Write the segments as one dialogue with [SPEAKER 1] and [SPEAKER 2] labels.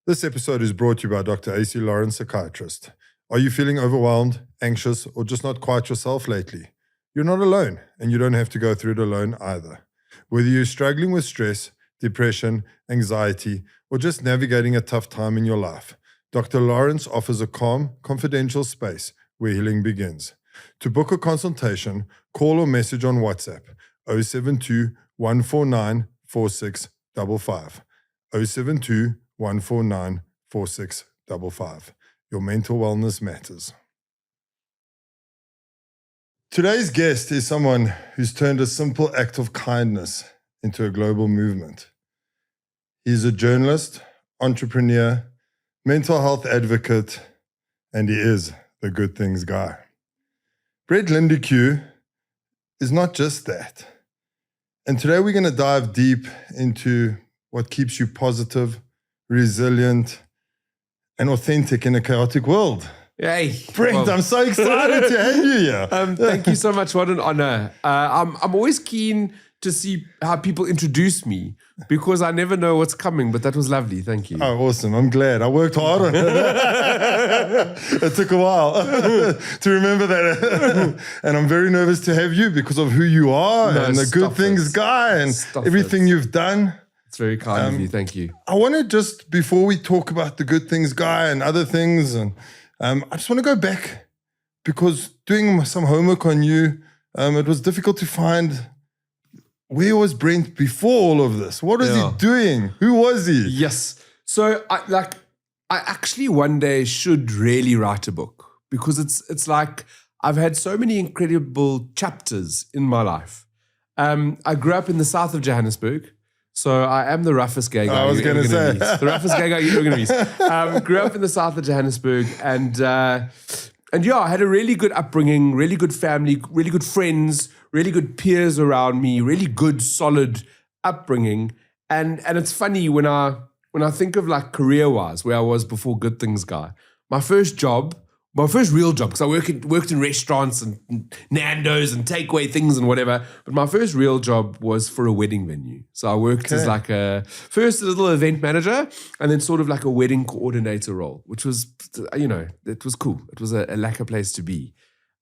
[SPEAKER 1] This episode is brought to you by Dr. AC Lawrence, psychiatrist. Are you feeling overwhelmed, anxious, or just not quite yourself lately? You're not alone, and you don't have to go through it alone either. Whether you're struggling with stress, depression, anxiety, or just navigating a tough time in your life, Dr. Lawrence offers a calm, confidential space where healing begins. To book a consultation, call or message on WhatsApp 072 149 4655. 072 149 4655. Your mental wellness matters. Today's guest is someone who's turned a simple act of kindness into a global movement. He's a journalist, entrepreneur, mental health advocate, and he is the good things guy. Brent Lindeque is not just that. And today we're going to dive deep into what keeps you positive, resilient, and authentic in a chaotic world.
[SPEAKER 2] Hey,
[SPEAKER 1] Brent, I'm so excited to have you here.
[SPEAKER 2] Thank you so much. What an honor. I'm always keen to see how people introduce me because I never know what's coming, but that was lovely. Thank you.
[SPEAKER 1] Oh, awesome. I'm glad. I worked hard on it. It took a while to remember that. And I'm very nervous to have you because of who you are and the good things guy and everything you've done.
[SPEAKER 2] It's very kind of you. Thank you.
[SPEAKER 1] I want to just, before we talk about the good things guy and other things, and I just want to go back because doing some homework on you, it was difficult to find where was Brent before all of this? What was he doing? Who was he?
[SPEAKER 2] Yes. So I actually one day should really write a book because it's like I've had so many incredible chapters in my life. I grew up in the south of Johannesburg. So I am the roughest gay guy.
[SPEAKER 1] I was going to say.
[SPEAKER 2] The roughest gay guy you're going to meet. Grew up in the south of Johannesburg and I had a really good upbringing, really good family, really good friends, really good peers around me, really good, solid upbringing. And it's funny when I think of like career-wise, where I was before Good Things Guy, my first real job, because I worked in restaurants and Nando's and takeaway things and whatever, but my first real job was for a wedding venue. So I worked as like first a little event manager and then sort of like a wedding coordinator role, which was, it was cool. It was a lacquer place to be.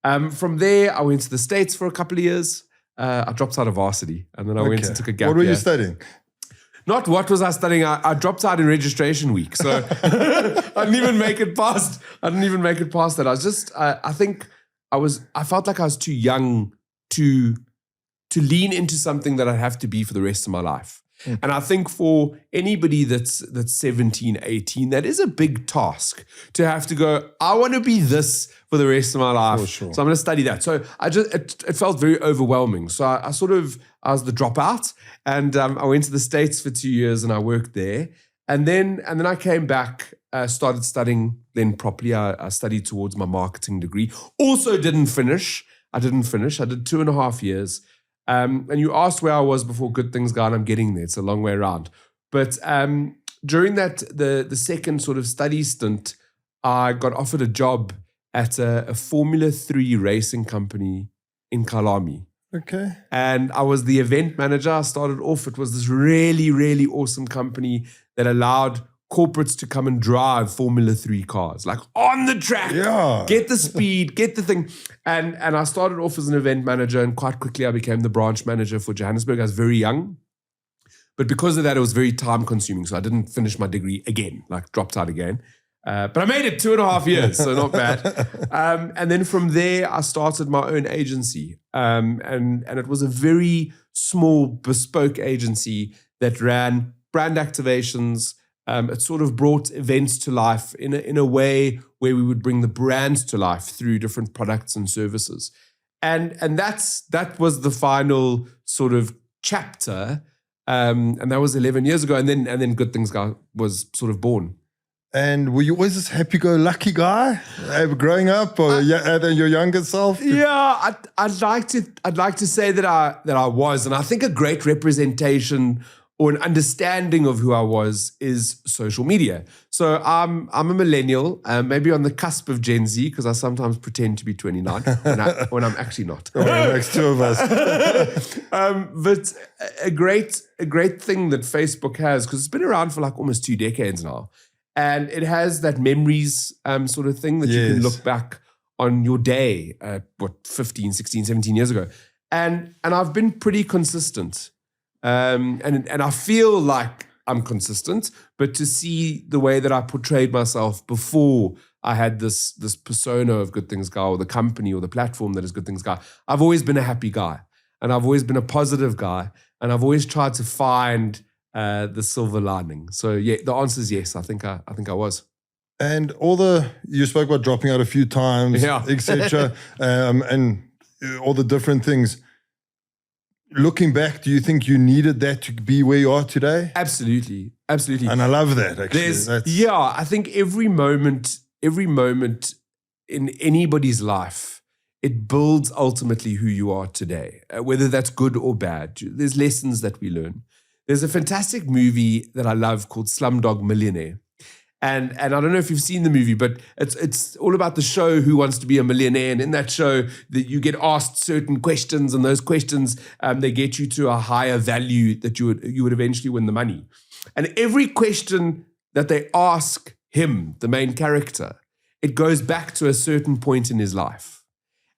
[SPEAKER 2] From there, I went to the States for a couple of years. I dropped out of varsity and then I went and took a gap year.
[SPEAKER 1] What were you studying?
[SPEAKER 2] Not what was I studying. I dropped out in registration week, so I didn't even make it past. That. I was just. I felt like I was too young to lean into something that I'd have to be for the rest of my life. And I think for anybody that's 17, 18, that is a big task to have to go, I want to be this for the rest of my life.
[SPEAKER 1] Sure.
[SPEAKER 2] So I'm going to study that. So it felt very overwhelming. So I was the dropout and I went to the States for 2 years and I worked there. And then I came back, started studying then properly. I studied towards my marketing degree. Also didn't finish. I did 2.5 years. And you asked where I was before Good Things Guy, and I'm getting there. It's a long way around. But during that, the second sort of study stint, I got offered a job at a Formula 3 racing company in Kalami.
[SPEAKER 1] Okay.
[SPEAKER 2] And I was the event manager. I started off, it was this really, really awesome company that allowed corporates to come and drive Formula 3 cars, like on the track, get the speed, get the thing. And I started off as an event manager and quite quickly I became the branch manager for Johannesburg. I was very young. But because of that, it was very time consuming. So I didn't finish my degree again, like dropped out again. But I made it 2.5 years, so not bad. And then from there, I started my own agency. And it was a very small bespoke agency that ran brand activations. It sort of brought events to life in a way where we would bring the brands to life through different products and services. And that was the final sort of chapter. And that was 11 years ago. And then Good Things Guy was sort of born.
[SPEAKER 1] And were you always this happy-go-lucky guy growing up, or than your younger self?
[SPEAKER 2] Yeah, I'd like to say that I was, and I think a great representation or an understanding of who I was is social media. So I'm a millennial, maybe on the cusp of Gen Z, because I sometimes pretend to be 29 when I'm actually not.
[SPEAKER 1] Well, next two of us.
[SPEAKER 2] But a great thing that Facebook has, because it's been around for like almost 2 decades now. And it has that memories sort of thing that you can look back on your day, 15, 16, 17 years ago. And I've been pretty consistent. And I feel like I'm consistent, but to see the way that I portrayed myself before I had this persona of Good Things Guy, or the company or the platform that is Good Things Guy, I've always been a happy guy, and I've always been a positive guy, and I've always tried to find the silver lining. So yeah, the answer is yes. I think I was.
[SPEAKER 1] And you spoke about dropping out a few times, etc., and all the different things. Looking back, do you think you needed that to be where you are today?
[SPEAKER 2] Absolutely. And
[SPEAKER 1] I love that, actually.
[SPEAKER 2] I think every moment in anybody's life, it builds ultimately who you are today, whether that's good or bad. There's lessons that we learn. There's a fantastic movie that I love called Slumdog Millionaire. And I don't know if you've seen the movie, but it's all about the show Who Wants to Be a Millionaire. And in that show, that you get asked certain questions, and those questions, they get you to a higher value that you would eventually win the money. And every question that they ask him, the main character, it goes back to a certain point in his life.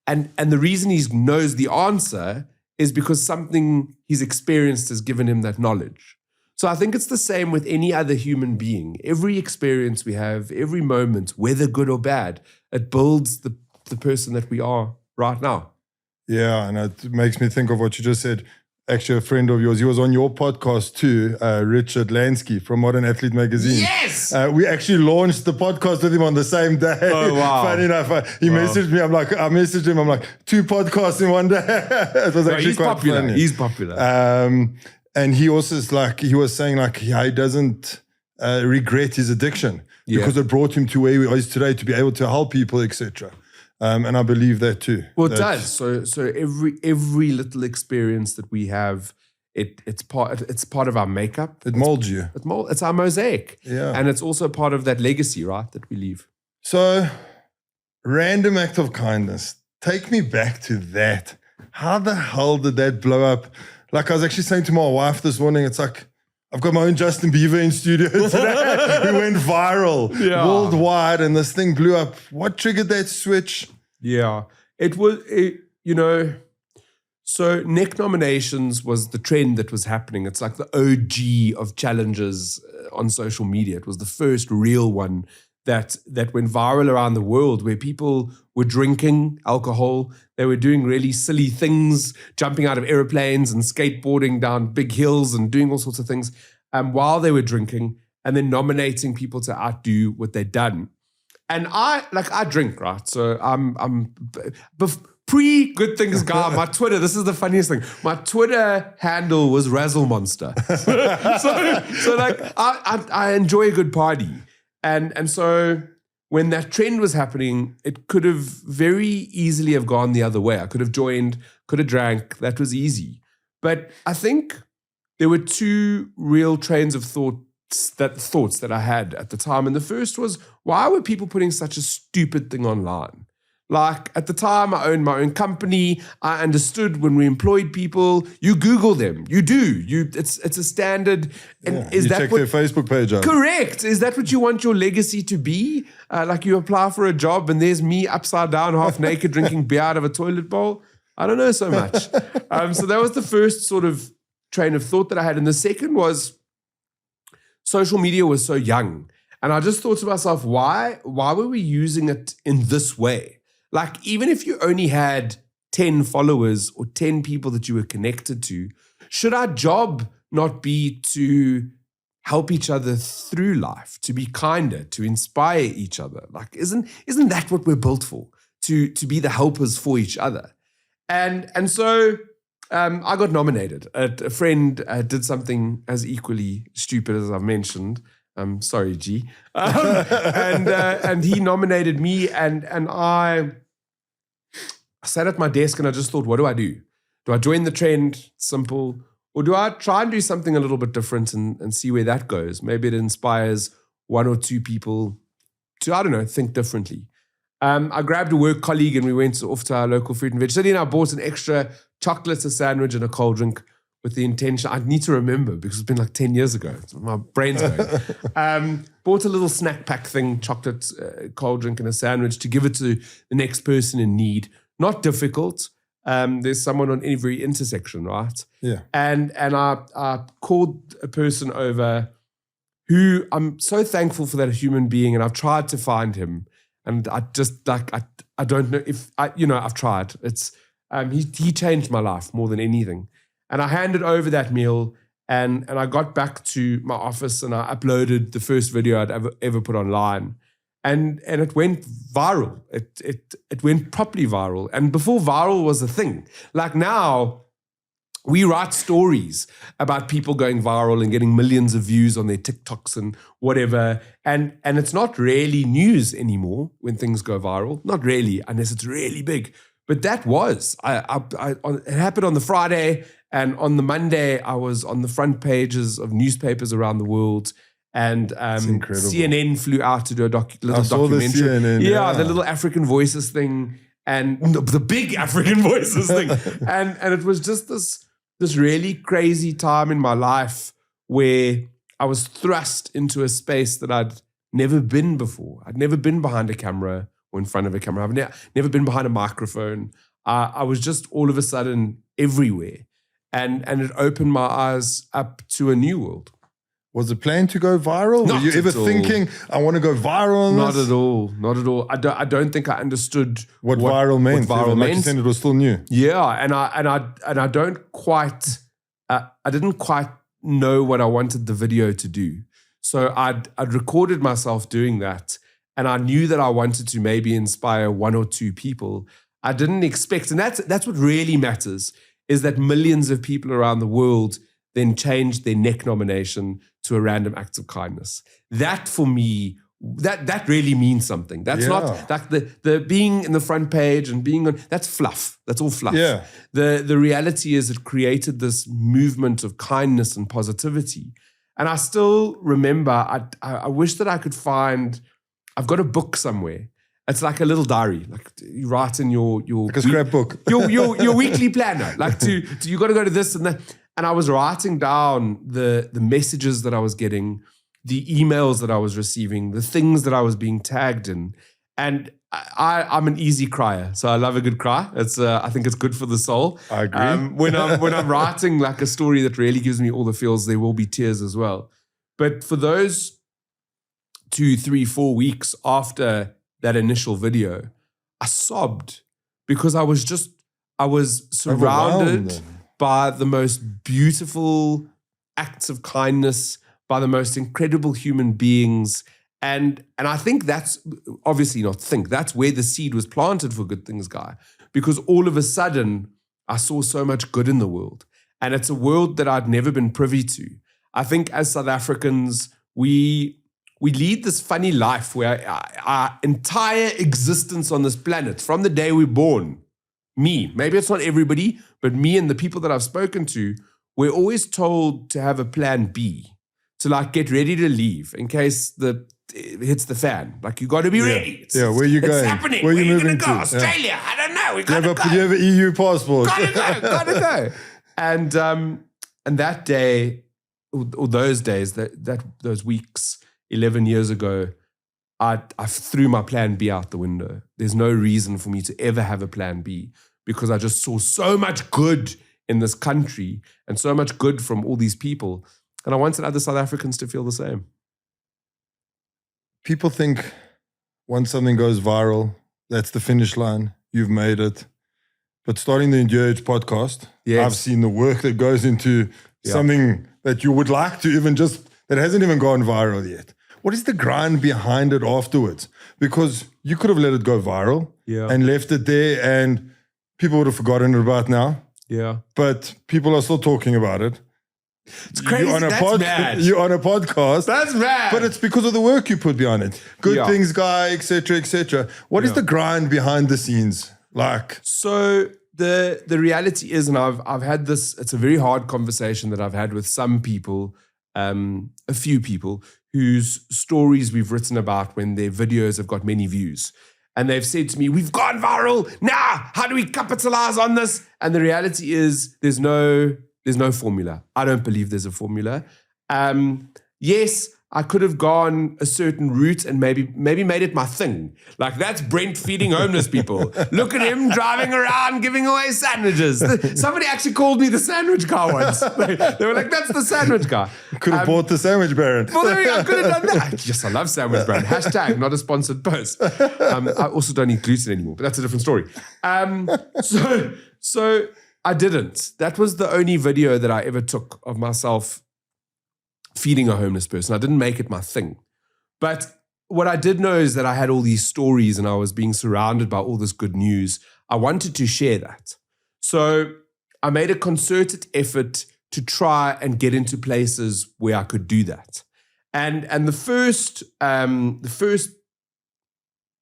[SPEAKER 2] And the reason he knows the answer is because something he's experienced has given him that knowledge. So I think it's the same with any other human being. Every experience we have, every moment, whether good or bad, it builds the person that we are right now.
[SPEAKER 1] Yeah, and it makes me think of what you just said. Actually, a friend of yours, he was on your podcast too, Richard Lansky from Modern Athlete Magazine.
[SPEAKER 2] Yes!
[SPEAKER 1] We actually launched the podcast with him on the same day.
[SPEAKER 2] Oh, wow.
[SPEAKER 1] Funny enough, he messaged me. I messaged him. I'm like, 2 podcasts in one day. It was actually quite
[SPEAKER 2] popular.
[SPEAKER 1] funny.
[SPEAKER 2] He's popular.
[SPEAKER 1] And he also he was saying he doesn't regret his addiction because it brought him to where he is today to be able to help people, etc. And I believe that too.
[SPEAKER 2] Well, it does. So every little experience that we have, it's part of our makeup.
[SPEAKER 1] It molds you.
[SPEAKER 2] It's our mosaic.
[SPEAKER 1] Yeah.
[SPEAKER 2] And it's also part of that legacy, right, that we leave.
[SPEAKER 1] So, random act of kindness. Take me back to that. How the hell did that blow up? Like I was actually saying to my wife this morning, it's like, I've got my own Justin Bieber in studio today. We went viral worldwide, and this thing blew up. What triggered that switch?
[SPEAKER 2] Yeah, so neck nominations was the trend that was happening. It's like the OG of challenges on social media. It was the first real one that went viral around the world, where people were drinking alcohol. They were doing really silly things, jumping out of airplanes and skateboarding down big hills and doing all sorts of things while they were drinking, and then nominating people to outdo what they'd done. And I drink, right? So I'm pre-Good Things Guy, my Twitter, this is the funniest thing. My Twitter handle was Razzle Monster. so I enjoy a good party. And so when that trend was happening, it could have very easily have gone the other way. I could have joined, could have drank. That was easy. But I think there were 2 real trains of thoughts that I had at the time. And the first was, why were people putting such a stupid thing online? Like at the time, I owned my own company. I understood when we employed people, you Google them. You do. It's a standard. And
[SPEAKER 1] is that check their Facebook page out?
[SPEAKER 2] Correct. Is that what you want your legacy to be? Like you apply for a job and there's me upside down, half naked, drinking beer out of a toilet bowl? I don't know so much. So that was the first sort of train of thought that I had. And the second was social media was so young. And I just thought to myself, why were we using it in this way? Like, even if you only had 10 followers or 10 people that you were connected to, should our job not be to help each other through life, to be kinder, to inspire each other? Like, isn't that what we're built for? To be the helpers for each other. And so I got nominated. A friend did something as equally stupid as I've mentioned. Sorry, G. And he nominated me, and I sat at my desk and I just thought, what do I do? Do I join the trend? Simple. Or do I try and do something a little bit different and see where that goes? Maybe it inspires 1 or 2 people to, I don't know, think differently. I grabbed a work colleague and we went off to our local fruit and veg city, and I bought an extra chocolate, a sandwich, and a cold drink. with the intention. I need to remember because it's been like 10 years ago. My brain's going. Bought a little snack pack thing, chocolate, cold drink and a sandwich to give it to the next person in need. Not difficult. There's someone on every intersection, right?
[SPEAKER 1] Yeah.
[SPEAKER 2] And I called a person over who I'm so thankful for, that human being, and I've tried to find him. And I just I don't know if I've tried. It's he changed my life more than anything. And I handed over that meal, and I got back to my office and I uploaded the first video I'd ever put online, and it went viral. It went properly viral. And before viral was a thing, like now we write stories about people going viral and getting millions of views on their TikToks and whatever. And it's not really news anymore when things go viral. Not really, unless it's really big. But that was, it happened on the Friday, and on the Monday, I was on the front pages of newspapers around the world. And CNN flew out to do a little documentary.
[SPEAKER 1] The CNN,
[SPEAKER 2] the little African Voices thing, and the big African Voices thing. And it was just this really crazy time in my life where I was thrust into a space that I'd never been before. I'd never been behind a camera or in front of a camera. I've never been behind a microphone. I was just all of a sudden everywhere. And it opened my eyes up to a new world.
[SPEAKER 1] Was it planned to go viral?
[SPEAKER 2] Not
[SPEAKER 1] Were you ever thinking, I want to go viral on
[SPEAKER 2] Not
[SPEAKER 1] this?
[SPEAKER 2] at all. Not at all. I don't think I understood
[SPEAKER 1] what viral meant.
[SPEAKER 2] What viral
[SPEAKER 1] like
[SPEAKER 2] meant.
[SPEAKER 1] you said, it was still new.
[SPEAKER 2] Yeah, and I don't quite. I didn't quite know what I wanted the video to do. So I'd recorded myself doing that, and I knew that I wanted to maybe inspire one or two people. I didn't expect, and that's what really matters, is that millions of people around the world then changed their neck nomination to a random act of kindness. That for me, that really means something. That's not like the being in the front page and being on, that's fluff. That's all fluff.
[SPEAKER 1] Yeah.
[SPEAKER 2] The reality is it created this movement of kindness and positivity. And I still remember, I wish that I could find, I've got a book somewhere. It's like a little diary, like you write in your
[SPEAKER 1] like a scrapbook,
[SPEAKER 2] your weekly planner. Like you got to go to this and that. And I was writing down the messages that I was getting, the emails that I was receiving, the things that I was being tagged in. And I'm an easy crier, so I love a good cry. It's I think it's good for the soul.
[SPEAKER 1] I agree.
[SPEAKER 2] When I'm writing like a story that really gives me all the feels, there will be tears as well. But for those 2, 3, 4 weeks after that initial video, I sobbed because I was surrounded by the most beautiful acts of kindness, by the most incredible human beings. And I think that's obviously that's where the seed was planted for Good Things Guy, because all of a sudden I saw so much good in the world. And it's a world that I'd never been privy to. I think as South Africans, we lead this funny life where our entire existence on this planet, from the day we're born, maybe it's not everybody, but me and the people that I've spoken to, we're always told to have a plan B, to like get ready to leave in case it hits the fan. Like you got to be ready.
[SPEAKER 1] Where are you going?
[SPEAKER 2] It's happening.
[SPEAKER 1] Where are you
[SPEAKER 2] going to go?
[SPEAKER 1] to?
[SPEAKER 2] Australia? I don't know. We got to go.
[SPEAKER 1] Do you have an EU passport?
[SPEAKER 2] Gotta go. And that day, or those days, those weeks, 11 years ago, I threw my plan B out the window. There's no reason for me to ever have a plan B, because I just saw so much good in this country and so much good from all these people. And I wanted other South Africans to feel the same.
[SPEAKER 1] People think once something goes viral, that's the finish line. You've made it. But starting the Endurance podcast, I've seen the work that goes into something that you would like to that hasn't even gone viral yet. What is the grind behind it afterwards? Because you could have let it go viral and left it there and people would have forgotten about now. Yeah. But people are still talking about it.
[SPEAKER 2] It's crazy. That's mad.
[SPEAKER 1] You're on a podcast.
[SPEAKER 2] That's mad.
[SPEAKER 1] But it's because of the work you put behind it. Good Things Guy, etc., etc. What is the grind behind the scenes like?
[SPEAKER 2] So the reality is, and I've had this, it's a very hard conversation that I've had with some people, a few people whose stories we've written about when their videos have got many views. And they've said to me, we've gone viral. Now, how do we capitalize on this? And the reality is there's no There's no formula. I don't believe there's a formula. Yes, I could have gone a certain route and maybe made it my thing. Like, that's Brent feeding homeless people. Look at him driving around giving away sandwiches. Somebody actually called me the sandwich guy once. They were like, that's the sandwich guy.
[SPEAKER 1] Could have bought the sandwich baron.
[SPEAKER 2] Well, there we go. I could have done that. Yes, I love sandwich baron. Hashtag not a sponsored post. I also don't eat gluten anymore, but that's a different story. So I didn't. That was the only video that I ever took of myself feeding a homeless person. I didn't make it my thing. But what I did know is that I had all these stories and I was being surrounded by all this good news. I wanted to share that. So I made a concerted effort to try and get into places where I could do that. And the first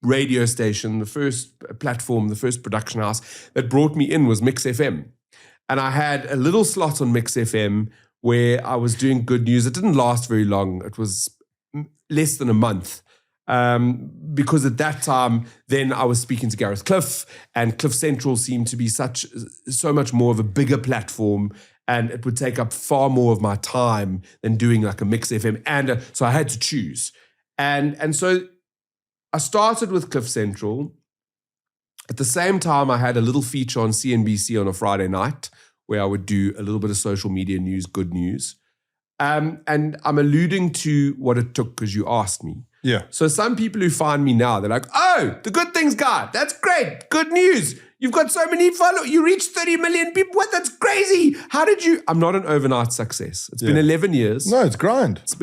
[SPEAKER 2] radio station, the first platform, the first production house that brought me in was Mix FM. And I had a little slot on Mix FM where I was doing good news. It didn't last very long. It was less than a month. Because at that time, then I was speaking to Gareth Cliff, and Cliff Central seemed to be so much more of a bigger platform, and it would take up far more of my time than doing like a Mix FM. And so I had to choose. And so I started with Cliff Central. At the same time, I had a little feature on CNBC on a Friday night where I would do a little bit of social media news, good news. And I'm alluding to what it took because you asked me.
[SPEAKER 1] Yeah.
[SPEAKER 2] So some people who find me now, they're like, oh, the Good Things guy. That's great. Good news. You've got so many followers. You reached 30 million people. What? That's crazy. How did you? I'm not an overnight success. It's been 11 years.
[SPEAKER 1] No, it's grind.
[SPEAKER 2] It's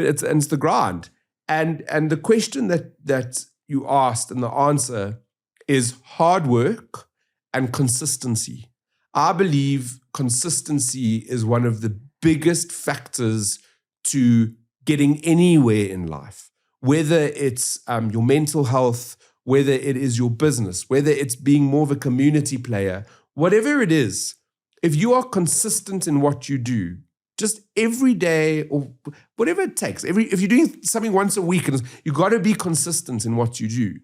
[SPEAKER 2] the grind. And the question that you asked and the answer is hard work and consistency. I believe consistency is one of the biggest factors to getting anywhere in life, whether it's your mental health, whether it is your business, whether it's being more of a community player, whatever it is. If you are consistent in what you do, just every day or whatever it takes, if you're doing something once a week, you got to be consistent in what you do.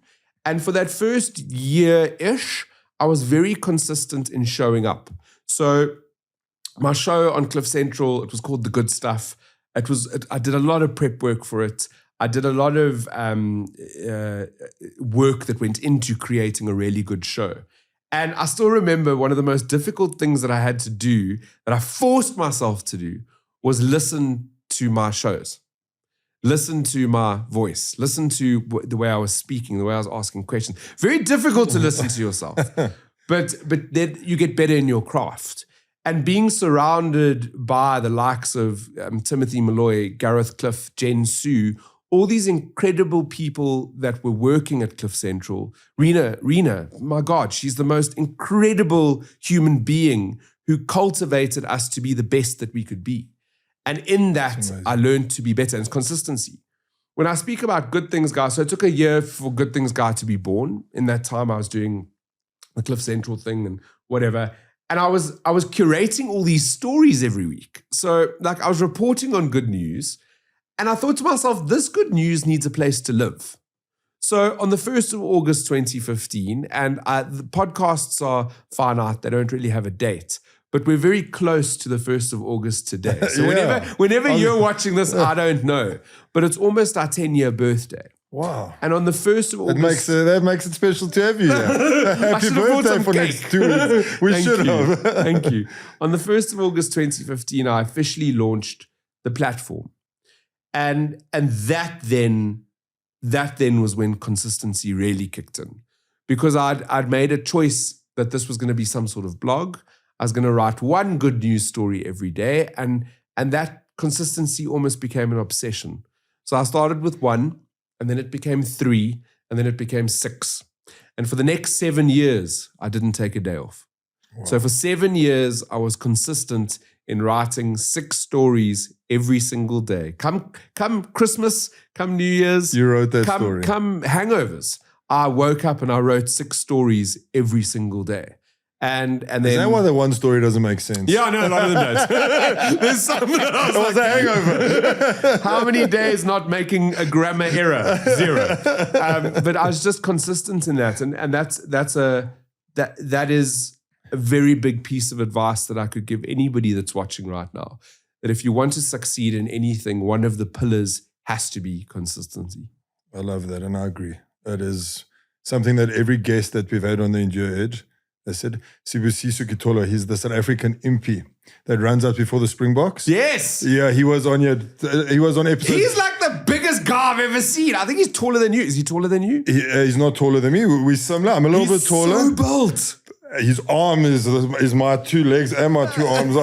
[SPEAKER 2] And for that first year-ish, I was very consistent in showing up. So my show on Cliff Central, it was called The Good Stuff. I did a lot of prep work for it. I did a lot of work that went into creating a really good show. And I still remember one of the most difficult things that I had to do, that I forced myself to do, was listen to my shows. Listen to my voice. Listen to the way I was speaking, the way I was asking questions. Very difficult to listen to yourself. But then you get better in your craft. And being surrounded by the likes of Timothy Malloy, Gareth Cliff, Jen Sue, all these incredible people that were working at Cliff Central. Rena, my God, she's the most incredible human being who cultivated us to be the best that we could be. And in that, I learned to be better. And it's consistency. When I speak about Good Things Guy, so it took a year for Good Things Guy to be born. In that time, I was doing the Cliff Central thing and whatever. And I was curating all these stories every week. So like I was reporting on good news. And I thought to myself, this good news needs a place to live. So on the 1st of August 2015, and the podcasts are finite, they don't really have a date. But we're very close to the 1st of August today. So whenever you're watching this, I don't know. But it's almost our 10-year birthday.
[SPEAKER 1] Wow.
[SPEAKER 2] And on the 1st of August...
[SPEAKER 1] That makes it special to have you here. Happy birthday for next 2 weeks. We should have.
[SPEAKER 2] Thank you. On the 1st of August 2015, I officially launched the platform. And that then was when consistency really kicked in. Because I'd made a choice that this was going to be some sort of blog. I was going to write one good news story every day. And that consistency almost became an obsession. So I started with 1, and then it became 3, and then it became 6. And for the next 7 years, I didn't take a day off. Wow. So for 7 years, I was consistent in writing 6 stories every single day. Come Christmas, come New Year's.
[SPEAKER 1] You wrote that story.
[SPEAKER 2] Come hangovers. I woke up and I wrote 6 stories every single day. And then...
[SPEAKER 1] Is that why the one story doesn't make sense?
[SPEAKER 2] Yeah, no, none of them does. There's some that I was
[SPEAKER 1] a hangover.
[SPEAKER 2] How many days not making a grammar error? 0. But I was just consistent in that. And that is a very big piece of advice that I could give anybody that's watching right now, that if you want to succeed in anything, one of the pillars has to be consistency.
[SPEAKER 1] I love that, and I agree. That is something that every guest that we've had on the Endure Edge, they said, Sibusiso Kitolo, he's the South African MP that runs out before the Springboks.
[SPEAKER 2] Yes.
[SPEAKER 1] Yeah, he was on episode.
[SPEAKER 2] He's like the biggest guy I've ever seen. I think he's taller than you. Is he taller than you?
[SPEAKER 1] He's not taller than me. We're similar. I'm a little bit taller.
[SPEAKER 2] So built.
[SPEAKER 1] His arm is my two legs and my two arms.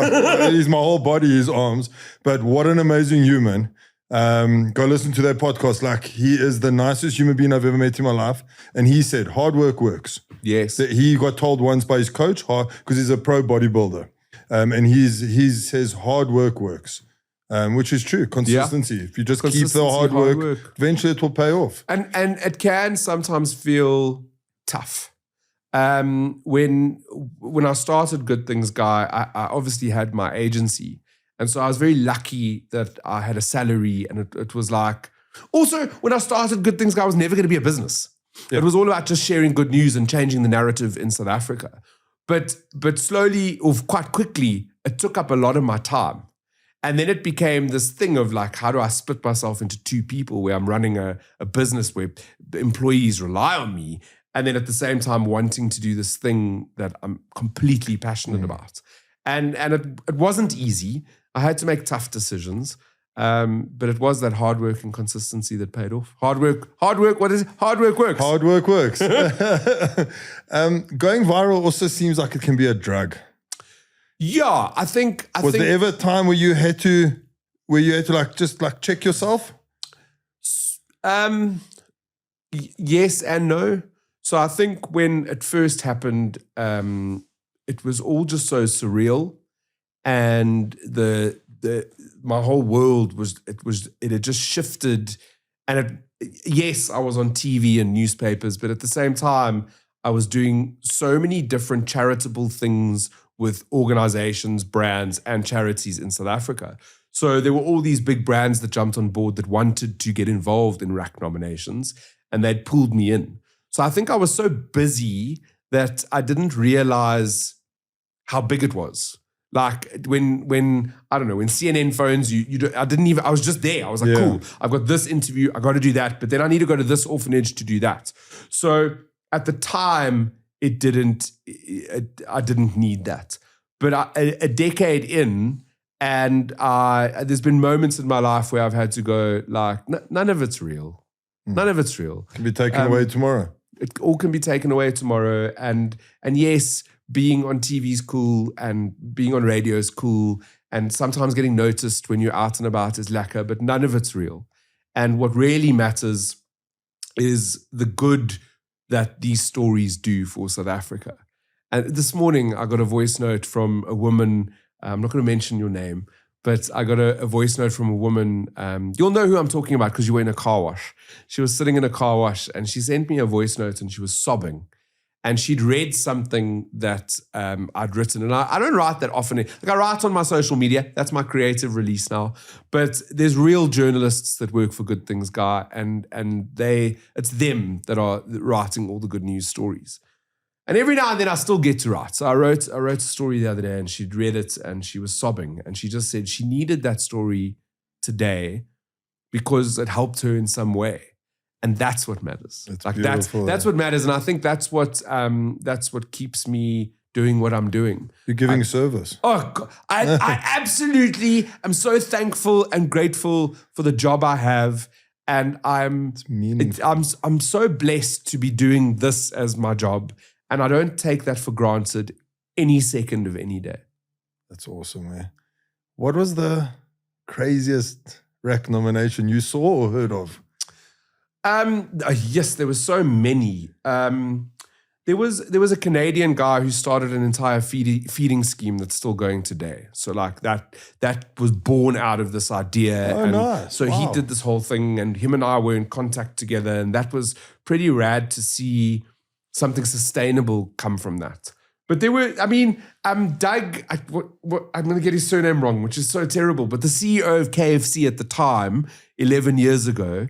[SPEAKER 1] He's my whole body, his arms. But what an amazing human. Go listen to that podcast. Like, he is the nicest human being I've ever met in my life. And he said, hard work works.
[SPEAKER 2] Yes.
[SPEAKER 1] He got told once by his coach, because he's a pro bodybuilder. And he says hard work works, which is true. Consistency. Yeah. If you just keep the hard work, eventually it will pay off.
[SPEAKER 2] And it can sometimes feel tough. When I started Good Things Guy, I obviously had my agency. And so I was very lucky that I had a salary, and it was like, also when I started Good Things Guy, I was never going to be a business. Yeah. It was all about just sharing good news and changing the narrative in South Africa. But slowly, or quite quickly, it took up a lot of my time. And then it became this thing of like, how do I split myself into two people where I'm running a business where employees rely on me, and then at the same time wanting to do this thing that I'm completely passionate about. And it wasn't easy. I had to make tough decisions. But it was that hard work and consistency that paid off. Hard work, what is it? Hard work works.
[SPEAKER 1] Hard work works. Going viral also seems like it can be a drug.
[SPEAKER 2] Yeah, I think...
[SPEAKER 1] Was there ever a time where you had to just check yourself?
[SPEAKER 2] Yes and no. So I think when it first happened, it was all just so surreal, and my whole world it had just shifted. And yes, I was on TV and newspapers, but at the same time, I was doing so many different charitable things with organizations, brands, and charities in South Africa. So there were all these big brands that jumped on board that wanted to get involved in RAC nominations, and they'd pulled me in. So I think I was so busy that I didn't realize how big it was. Like when I don't know, when CNN phones you, I was just there. I was like, cool, I've got this interview, I got to do that, but then I need to go to this orphanage to do that. So at the time, I didn't need that. But a decade in, and there's been moments in my life where I've had to go like, none of it's real. None of it's real.
[SPEAKER 1] Can be taken away tomorrow.
[SPEAKER 2] It all can be taken away tomorrow. And yes, being on TV is cool, and being on radio is cool, and sometimes getting noticed when you're out and about is lekker, but none of it's real. And what really matters is the good that these stories do for South Africa. And this morning, I got a voice note from a woman. I'm not going to mention your name, but I got a voice note from a woman. You'll know who I'm talking about because you were in a car wash. She was sitting in a car wash, and she sent me a voice note, and she was sobbing. And she'd read something that I'd written. And I don't write that often. Like, I write on my social media. That's my creative release now. But there's real journalists that work for Good Things Guy, and it's them that are writing all the good news stories. And every now and then I still get to write. So I wrote a story the other day, and she'd read it, and she was sobbing. And she just said she needed that story today because it helped her in some way. And that's what matters. That's what matters. And I think that's what keeps me doing what I'm doing.
[SPEAKER 1] You're giving service.
[SPEAKER 2] Oh, God. I absolutely am so thankful and grateful for the job I have. And I'm so blessed to be doing this as my job. And I don't take that for granted any second of any day.
[SPEAKER 1] That's awesome, man. What was the craziest RAC nomination you saw or heard of?
[SPEAKER 2] Yes, there were so many. There was a Canadian guy who started an entire feeding scheme that's still going today. So like that was born out of this idea.
[SPEAKER 1] Oh, nice.
[SPEAKER 2] So he did this whole thing, and him and I were in contact together, and that was pretty rad to see something sustainable come from that. But there were, Doug, I'm going to get his surname wrong, which is so terrible, but the CEO of KFC at the time, 11 years ago,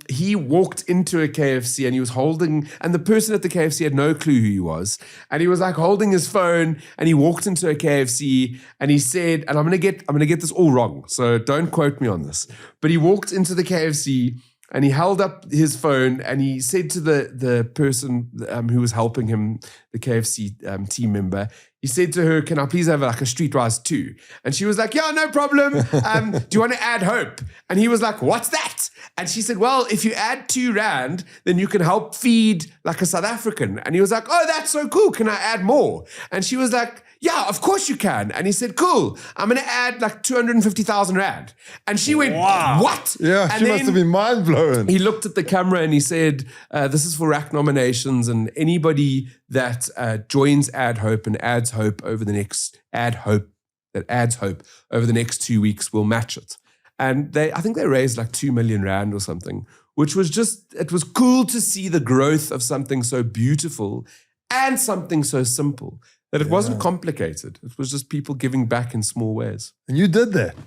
[SPEAKER 2] he walked into a KFC and he was holding, and the person at the KFC had no clue who he was. And he was like holding his phone and he walked into a KFC and he said, and I'm gonna get this all wrong, so don't quote me on this. But he walked into the KFC and he held up his phone and he said to the person who was helping him, the KFC team member, he said to her, "Can I please have like a streetwise 2?" And she was like, "Yeah, no problem. Do you want to add hope?" And he was like, "What's that?" And she said, "Well, if you add 2 rand, then you can help feed like a South African." And he was like, "Oh, that's so cool. Can I add more?" And she was like, "Yeah, of course you can." And he said, "Cool, I'm going to add like 250,000 rand. And she went,
[SPEAKER 1] wow.
[SPEAKER 2] "What?"
[SPEAKER 1] Yeah,
[SPEAKER 2] and
[SPEAKER 1] she must have been mind blown.
[SPEAKER 2] He looked at the camera and he said, "This is for rack nominations, and anybody that joins Add Hope and adds hope over the next adds hope over the next 2 weeks will match it." And I think they raised like 2 million rand or something, which was it was cool to see the growth of something so beautiful and something so simple. That it wasn't complicated. It was just people giving back in small ways.
[SPEAKER 1] And you did that.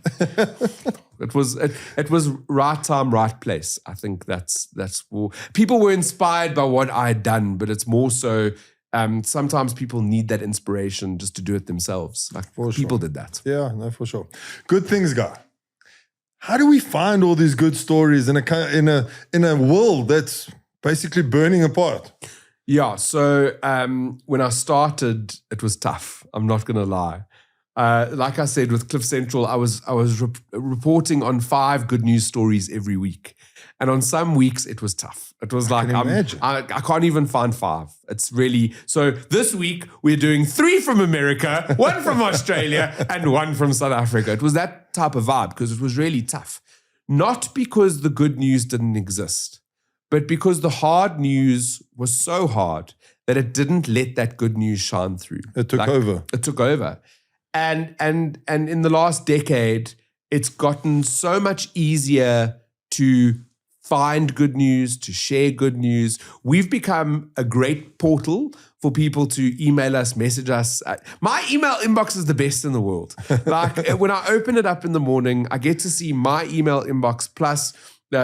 [SPEAKER 2] It was right time, right place. I think that's people were inspired by what I had done, but it's more so sometimes people need that inspiration just to do it themselves. Like people did that.
[SPEAKER 1] Yeah, no, for sure. Good things, guy. How do we find all these good stories in a world that's basically burning apart?
[SPEAKER 2] Yeah, so when I started, it was tough. I'm not going to lie. Like I said, with Cliff Central, I was reporting on 5 good news stories every week. And on some weeks, it was tough. It was like, I can't even find 5. It's really, so this week, we're doing 3 from America, 1 from Australia, and 1 from South Africa. It was that type of vibe because it was really tough. Not because the good news didn't exist, but because the hard news was so hard that it didn't let that good news shine through.
[SPEAKER 1] It took over.
[SPEAKER 2] It took over. And in the last decade, it's gotten so much easier to find good news, to share good news. We've become a great portal for people to email us, message us. My email inbox is the best in the world. Like when I open it up in the morning, I get to see my email inbox plus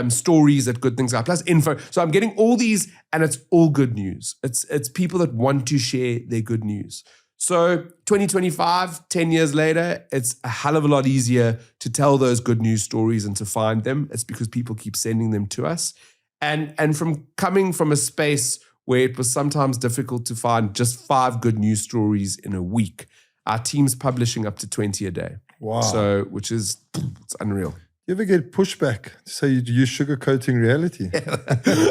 [SPEAKER 2] stories that good things are, plus info. So I'm getting all these and it's all good news. It's people that want to share their good news. So 2025, 10 years later, it's a hell of a lot easier to tell those good news stories and to find them. It's because people keep sending them to us. And from coming from a space where it was sometimes difficult to find just 5 good news stories in a week, our team's publishing up to 20 a day.
[SPEAKER 1] Wow.
[SPEAKER 2] So, it's unreal.
[SPEAKER 1] You ever get pushback to say you're sugarcoating reality?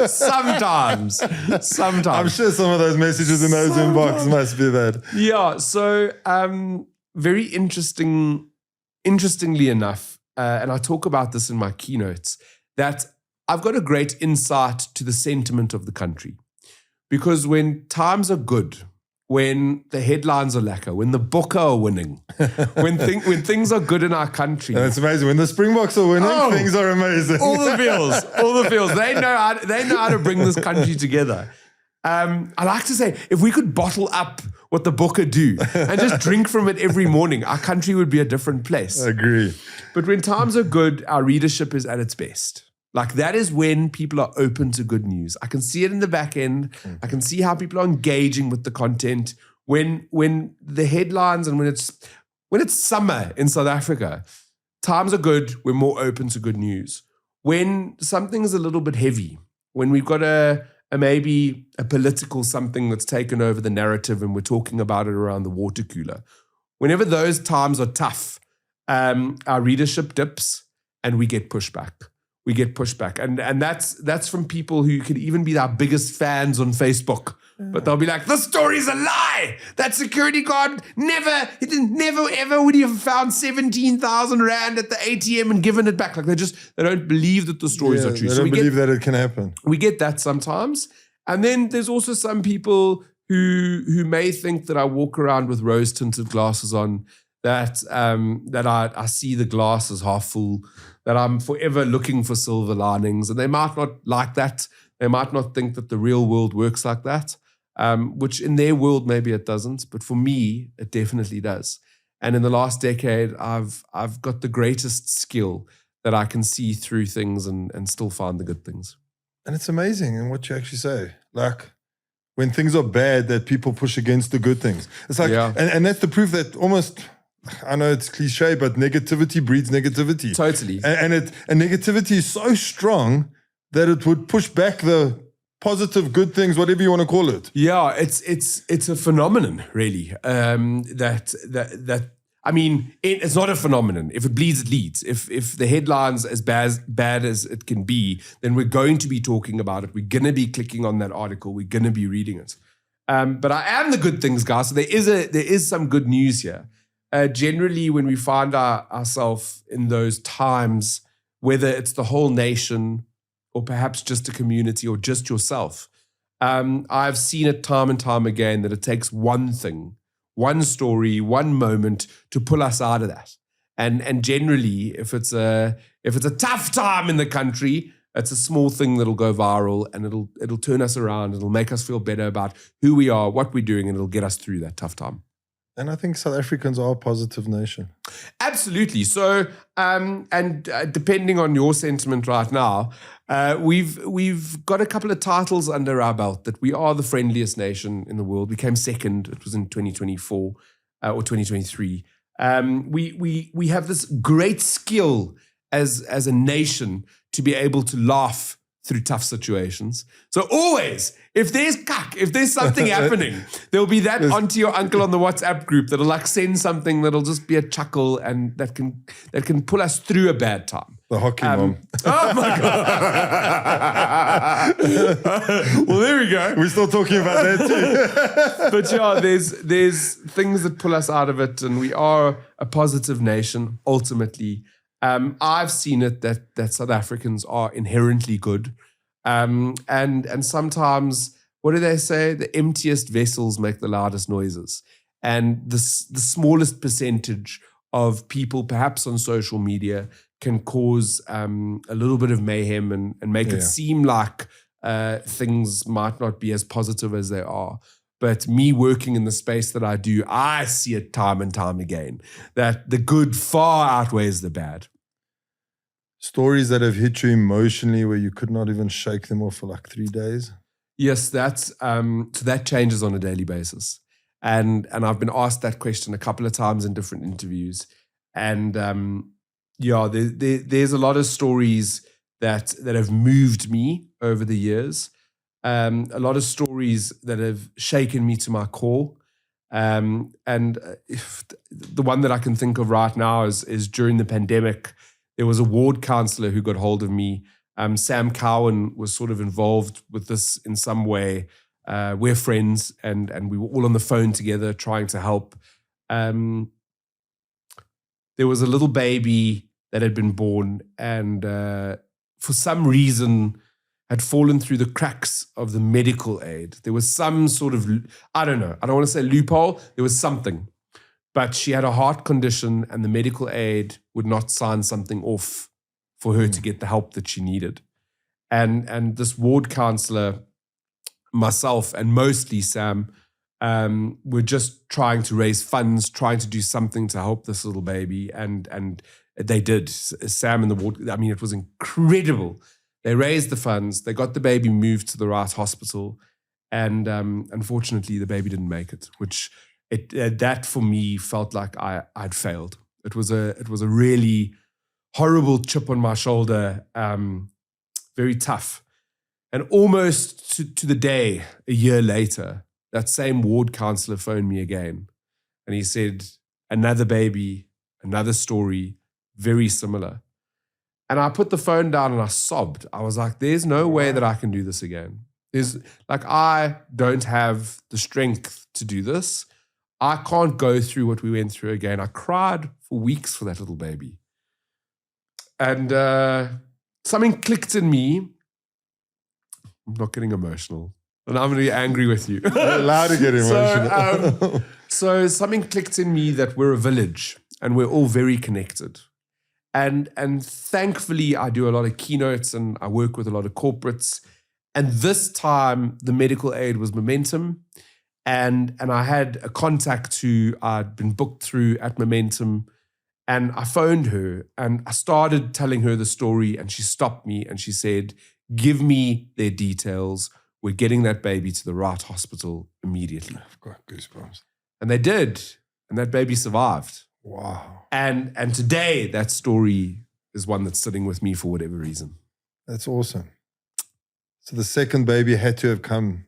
[SPEAKER 2] Sometimes.
[SPEAKER 1] I'm sure some of those messages in those inboxes must be that.
[SPEAKER 2] Yeah. So very interestingly enough, and I talk about this in my keynotes, that I've got a great insight to the sentiment of the country. Because when times are good, when the headlines are lacquer, when the Bokke are winning, when things are good in our country.
[SPEAKER 1] That's amazing. When the Springboks are winning, things are amazing.
[SPEAKER 2] All the feels. They know how to bring this country together. I like to say, if we could bottle up what the Bokke do and just drink from it every morning, our country would be a different place.
[SPEAKER 1] I agree.
[SPEAKER 2] But when times are good, our readership is at its best. Like that is when people are open to good news. I can see it in the back end. I can see how people are engaging with the content. When the headlines and when it's summer in South Africa, times are good, we're more open to good news. When something's a little bit heavy, when we've got maybe a political something that's taken over the narrative and we're talking about it around the water cooler, whenever those times are tough, our readership dips and we get pushback. And that's from people who could even be our biggest fans on Facebook. But they'll be like, this story's a lie. That security guard never ever would he have found 17,000 rand at the ATM and given it back. Like they don't believe that the stories are true.
[SPEAKER 1] They don't believe that it can happen.
[SPEAKER 2] We get that sometimes. And then there's also some people who may think that I walk around with rose-tinted glasses on, that I see the glass as half full, that I'm forever looking for silver linings. And they might not like that. They might not think that the real world works like that, which in their world, maybe it doesn't. But for me, it definitely does. And in the last decade, I've got the greatest skill that I can see through things and still find the good things.
[SPEAKER 1] And it's amazing in what you actually say. Like, when things are bad, that people push against the good things. It's like, and that's the proof that almost, I know it's cliche, but negativity breeds negativity.
[SPEAKER 2] Totally.
[SPEAKER 1] And negativity is so strong that it would push back the positive, good things, whatever you want to call it.
[SPEAKER 2] Yeah, it's a phenomenon, really. I mean, it's not a phenomenon. If it bleeds, it leads. If the headline's as bad as it can be, then we're going to be talking about it. We're going to be clicking on that article. We're going to be reading it. But I am the good things, guys. So there is some good news here. Generally, when we find ourselves in those times, whether it's the whole nation or perhaps just a community or just yourself, I've seen it time and time again that it takes one thing, one story, one moment to pull us out of that. And generally, if it's a tough time in the country, it's a small thing that'll go viral and it'll turn us around. It'll make us feel better about who we are, what we're doing, and it'll get us through that tough time.
[SPEAKER 1] And I think South Africans are a positive nation.
[SPEAKER 2] Absolutely. So, depending on your sentiment right now, we've got a couple of titles under our belt that we are the friendliest nation in the world. We came second. It was in 2024 or 2023. We have this great skill as a nation to be able to laugh through tough situations. So always, if there's something happening, there'll be that auntie or uncle on the WhatsApp group that'll like send something that'll just be a chuckle and that can pull us through a bad time.
[SPEAKER 1] The hockey mom.
[SPEAKER 2] Oh my God. Well, there we go.
[SPEAKER 1] We're still talking about that too.
[SPEAKER 2] But yeah, there's things that pull us out of it, and we are a positive nation ultimately. I've seen it that South Africans are inherently good. And sometimes, what do they say? The emptiest vessels make the loudest noises. And the smallest percentage of people, perhaps on social media, can cause a little bit of mayhem and make it seem like things might not be as positive as they are. But me working in the space that I do, I see it time and time again, that the good far outweighs the bad.
[SPEAKER 1] Stories that have hit you emotionally where you could not even shake them off for like 3 days?
[SPEAKER 2] Yes, so that changes on a daily basis. And I've been asked that question a couple of times in different interviews. And there's a lot of stories that have moved me over the years. A lot of stories that have shaken me to my core. And the one that I can think of right now is during the pandemic, there was a ward councillor who got hold of me. Sam Cowan was sort of involved with this in some way. We're friends and we were all on the phone together trying to help. There was a little baby that had been born and for some reason had fallen through the cracks of the medical aid. There was some sort of, I don't know, I don't want to say loophole, there was something. But she had a heart condition and the medical aid would not sign something off for her to get the help that she needed. And this ward councillor, myself and mostly Sam, were just trying to raise funds, trying to do something to help this little baby. And they did. Sam and the ward, I mean, it was incredible. They raised the funds, they got the baby moved to the right hospital. And unfortunately, the baby didn't make it, which that for me felt like I'd failed. It was a really horrible chip on my shoulder, very tough. And almost to the day, a year later, that same ward councillor phoned me again. And he said, another baby, another story, very similar. And I put the phone down and I sobbed. I was like, there's no way that I can do this again. I don't have the strength to do this. I can't go through what we went through again. I cried for weeks for that little baby. And something clicked in me. I'm not getting emotional. And I'm going to be angry with you.
[SPEAKER 1] You're allowed to get emotional.
[SPEAKER 2] So something clicked in me that we're a village and we're all very connected. And thankfully, I do a lot of keynotes and I work with a lot of corporates. And this time, the medical aid was Momentum. And I had a contact who I'd been booked through at Momentum. And I phoned her and I started telling her the story, and she stopped me and she said, give me their details. We're getting that baby to the right hospital immediately.
[SPEAKER 1] I've got goosebumps.
[SPEAKER 2] And they did. And that baby survived.
[SPEAKER 1] Wow.
[SPEAKER 2] And today that story is one that's sitting with me for whatever reason.
[SPEAKER 1] That's awesome. So the second baby had to have come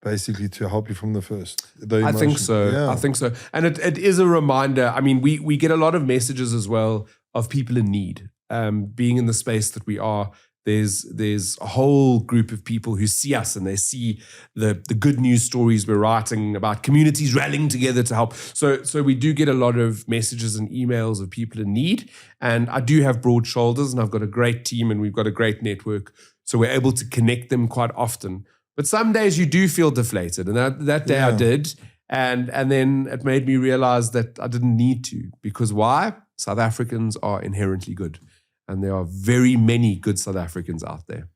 [SPEAKER 1] basically to help you from the first.
[SPEAKER 2] I think so.
[SPEAKER 1] Yeah.
[SPEAKER 2] I think so. And it is a reminder. I mean, we get a lot of messages as well of people in need. Being in the space that we are, there's a whole group of people who see us and they see the good news stories we're writing about communities rallying together to help. So we do get a lot of messages and emails of people in need. And I do have broad shoulders, and I've got a great team, and we've got a great network. So we're able to connect them quite often. But some days you do feel deflated. And that day I did. And then it made me realize that I didn't need to. Because why? South Africans are inherently good. And there are very many good South Africans out there.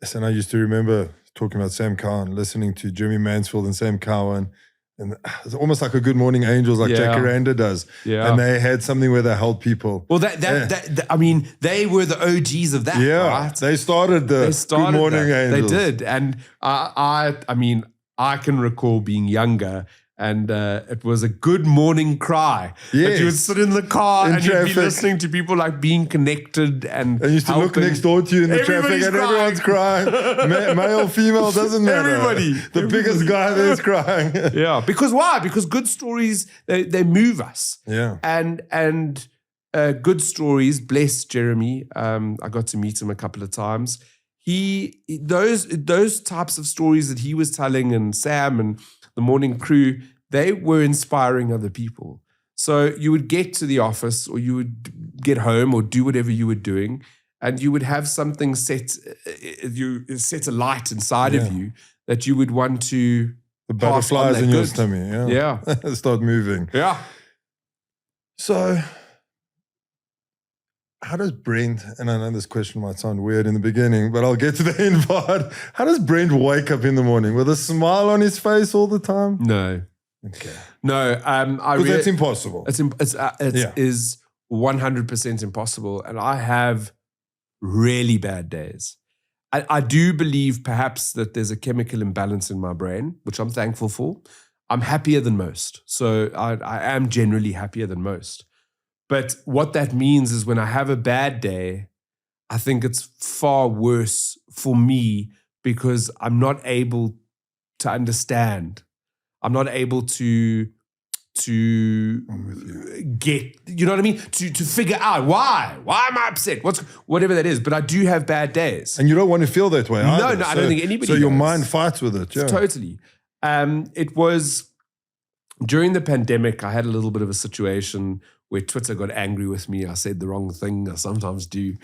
[SPEAKER 1] Yes, and I used to remember talking about Sam Cowan, listening to Jimmy Mansfield and Sam Cowan. And it's almost like a Good Morning Angels, like Jack Aranda does. Yeah. And they had something where they helped people.
[SPEAKER 2] Well, I mean, they were the OGs of that, right?
[SPEAKER 1] They started Good Morning Angels.
[SPEAKER 2] They did. And I mean, I can recall being younger, and it was a good morning cry.
[SPEAKER 1] Yes.
[SPEAKER 2] That you would sit in the car
[SPEAKER 1] in
[SPEAKER 2] and
[SPEAKER 1] traffic.
[SPEAKER 2] You'd be listening to people like being connected and
[SPEAKER 1] you used to look next door to you in the traffic and everyone's crying. Male, female, doesn't matter.
[SPEAKER 2] Everybody.
[SPEAKER 1] The biggest guy there's crying.
[SPEAKER 2] Yeah. Because why? Because good stories, they move us.
[SPEAKER 1] Yeah.
[SPEAKER 2] And good stories, bless Jeremy. I got to meet him a couple of times. Those types of stories that he was telling, and Sam and the morning crew, they were inspiring other people. So you would get to the office, or you would get home, or do whatever you were doing, and you would have something set a light inside of you that you would want to
[SPEAKER 1] the butterflies in your stomach.
[SPEAKER 2] Yeah.
[SPEAKER 1] Start moving.
[SPEAKER 2] Yeah.
[SPEAKER 1] So how does Brent, and I know this question might sound weird in the beginning, but I'll get to the end part. How does Brent wake up in the morning? With a smile on his face all the time?
[SPEAKER 2] No.
[SPEAKER 1] Okay.
[SPEAKER 2] No.
[SPEAKER 1] Because that's impossible.
[SPEAKER 2] It is 100% impossible. And I have really bad days. I do believe perhaps that there's a chemical imbalance in my brain, which I'm thankful for. I'm happier than most. So I am generally happier than most. But what that means is when I have a bad day, I think it's far worse for me because I'm not able to understand. I'm not able to get, you know what I mean? To figure out why am I upset? Whatever that is. But I do have bad days.
[SPEAKER 1] And you don't want to feel that way either.
[SPEAKER 2] No, I don't think anybody
[SPEAKER 1] So your
[SPEAKER 2] does.
[SPEAKER 1] mind fights with it. Yeah.
[SPEAKER 2] Totally. It was during the pandemic, I had a little bit of a situation where Twitter got angry with me. I said the wrong thing. I sometimes do.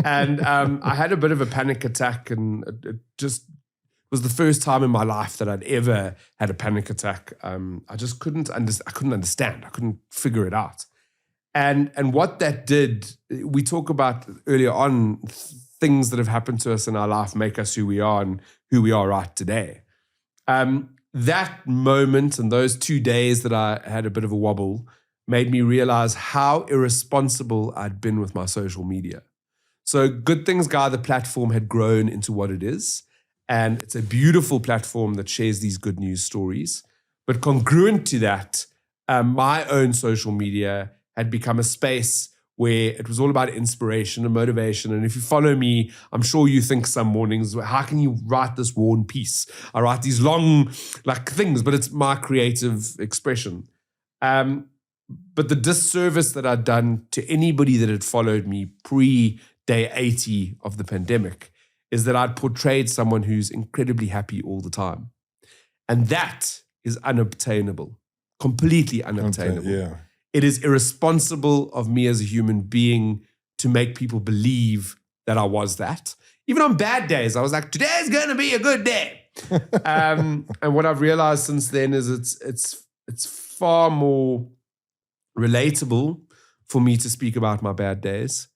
[SPEAKER 2] And I had a bit of a panic attack, and it just was the first time in my life that I'd ever had a panic attack. I just couldn't understand. I couldn't figure it out. And what that did, we talk about earlier on, things that have happened to us in our life make us who we are and who we are right today. That moment and those 2 days that I had a bit of a wobble made me realize how irresponsible I'd been with my social media. So Good Things Guy, the platform, had grown into what it is. And it's a beautiful platform that shares these good news stories. But congruent to that, my own social media had become a space where it was all about inspiration and motivation. And if you follow me, I'm sure you think some mornings, how can you write this war and peace? I write these long things, but it's my creative expression. But the disservice that I'd done to anybody that had followed me pre-day 80 of the pandemic is that I'd portrayed someone who's incredibly happy all the time. And that is unobtainable, completely unobtainable.
[SPEAKER 1] Yeah.
[SPEAKER 2] It is irresponsible of me as a human being to make people believe that I was that. Even on bad days, I was like, today's going to be a good day. And what I've realized since then is it's far more relatable for me to speak about my bad days.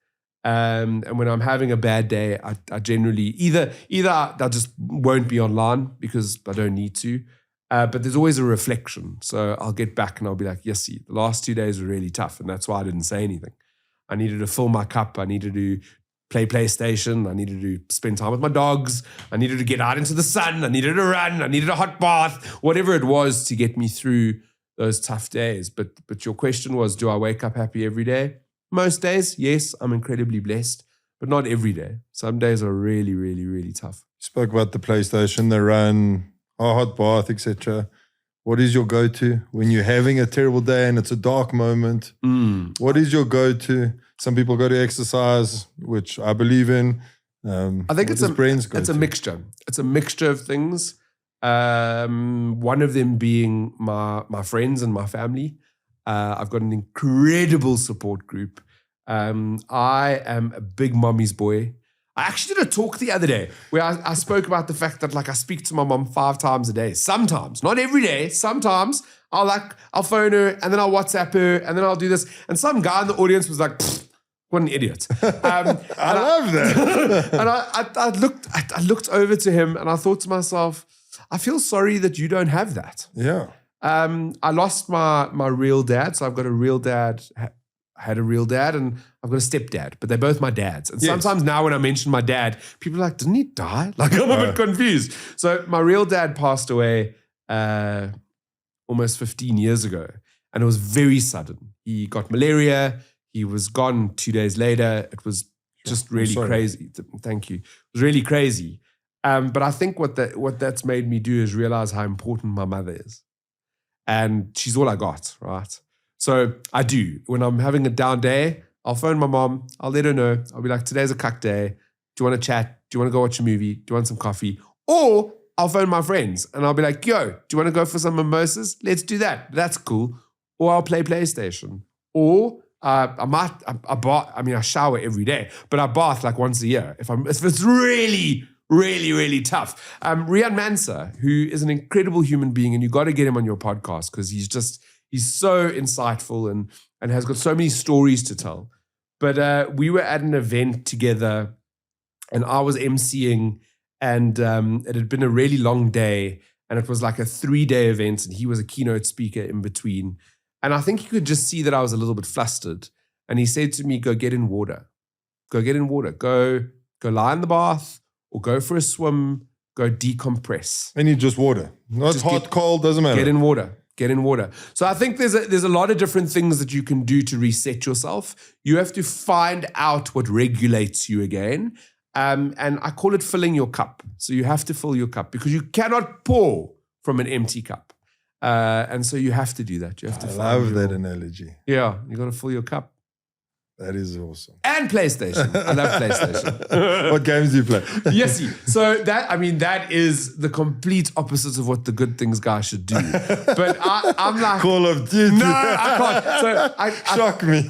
[SPEAKER 2] And when I'm having a bad day, I generally either I just won't be online because I don't need to, But there's always a reflection. So I'll get back and I'll be like, yes, see, the last 2 days were really tough. And that's why I didn't say anything. I needed to fill my cup. I needed to play PlayStation. I needed to spend time with my dogs. I needed to get out into the sun. I needed to run. I needed a hot bath, whatever it was to get me through those tough days. But your question was, do I wake up happy every day? Most days, yes, I'm incredibly blessed, but not every day. Some days are really, really, really tough.
[SPEAKER 1] You spoke about the PlayStation, the run, a hot bath, etc. What is your go-to when you're having a terrible day and it's a dark moment? What is your go-to? Some people go to exercise, which I believe in.
[SPEAKER 2] I think it's a mixture. It's a mixture of things. One of them being my friends and my family. I've got an incredible support group. I am a big mommy's boy. I actually did a talk the other day where I spoke about the fact that like I speak to my mom 5 times a day. Sometimes, not every day. Sometimes I'll phone her and then I'll WhatsApp her and then I'll do this. And some guy in the audience was like, what an idiot.
[SPEAKER 1] I love that.
[SPEAKER 2] And I looked over to him and I thought to myself, I feel sorry that you don't have that.
[SPEAKER 1] Yeah.
[SPEAKER 2] I lost my real dad. So I've got a real dad, had a real dad, and I've got a stepdad, but they're both my dads. And sometimes now when I mention my dad, people are like, didn't he die? Like I'm a bit confused. So my real dad passed away almost 15 years ago, and it was very sudden. He got malaria. He was gone 2 days later. It was just really crazy. Thank you. It was really crazy. But I think what that's made me do is realize how important my mother is. And she's all I got, right? So I do. When I'm having a down day, I'll phone my mom. I'll let her know. I'll be like, today's a cuck day. Do you want to chat? Do you want to go watch a movie? Do you want some coffee? Or I'll phone my friends and I'll be like, yo, do you want to go for some mimosas? Let's do that. That's cool. Or I'll play PlayStation. Or I shower every day, but I bath like once a year. If it's really, really, really tough. Rian Mansa, who is an incredible human being, and you got to get him on your podcast because he's so insightful and has got so many stories to tell. But we were at an event together and I was emceeing and it had been a really long day and it was like a 3-day event and he was a keynote speaker in between. And I think he could just see that I was a little bit flustered. And he said to me, go get in water. Go get in water. Go lie in the bath or go for a swim. Go decompress.
[SPEAKER 1] And you just water. Not just hot, cold, doesn't matter.
[SPEAKER 2] Get in water. Get in water. So I think there's a lot of different things that you can do to reset yourself. You have to find out what regulates you again. And I call it filling your cup. So you have to fill your cup because you cannot pour from an empty cup. And so you have to do that. You have to.
[SPEAKER 1] I love that analogy.
[SPEAKER 2] Yeah, you got to fill your cup.
[SPEAKER 1] That is awesome.
[SPEAKER 2] And PlayStation. I love PlayStation.
[SPEAKER 1] What games do you play?
[SPEAKER 2] Yes. So that is the complete opposite of what the good things guy should do. But I'm like
[SPEAKER 1] Call of Duty.
[SPEAKER 2] No, I can't. So
[SPEAKER 1] shock me.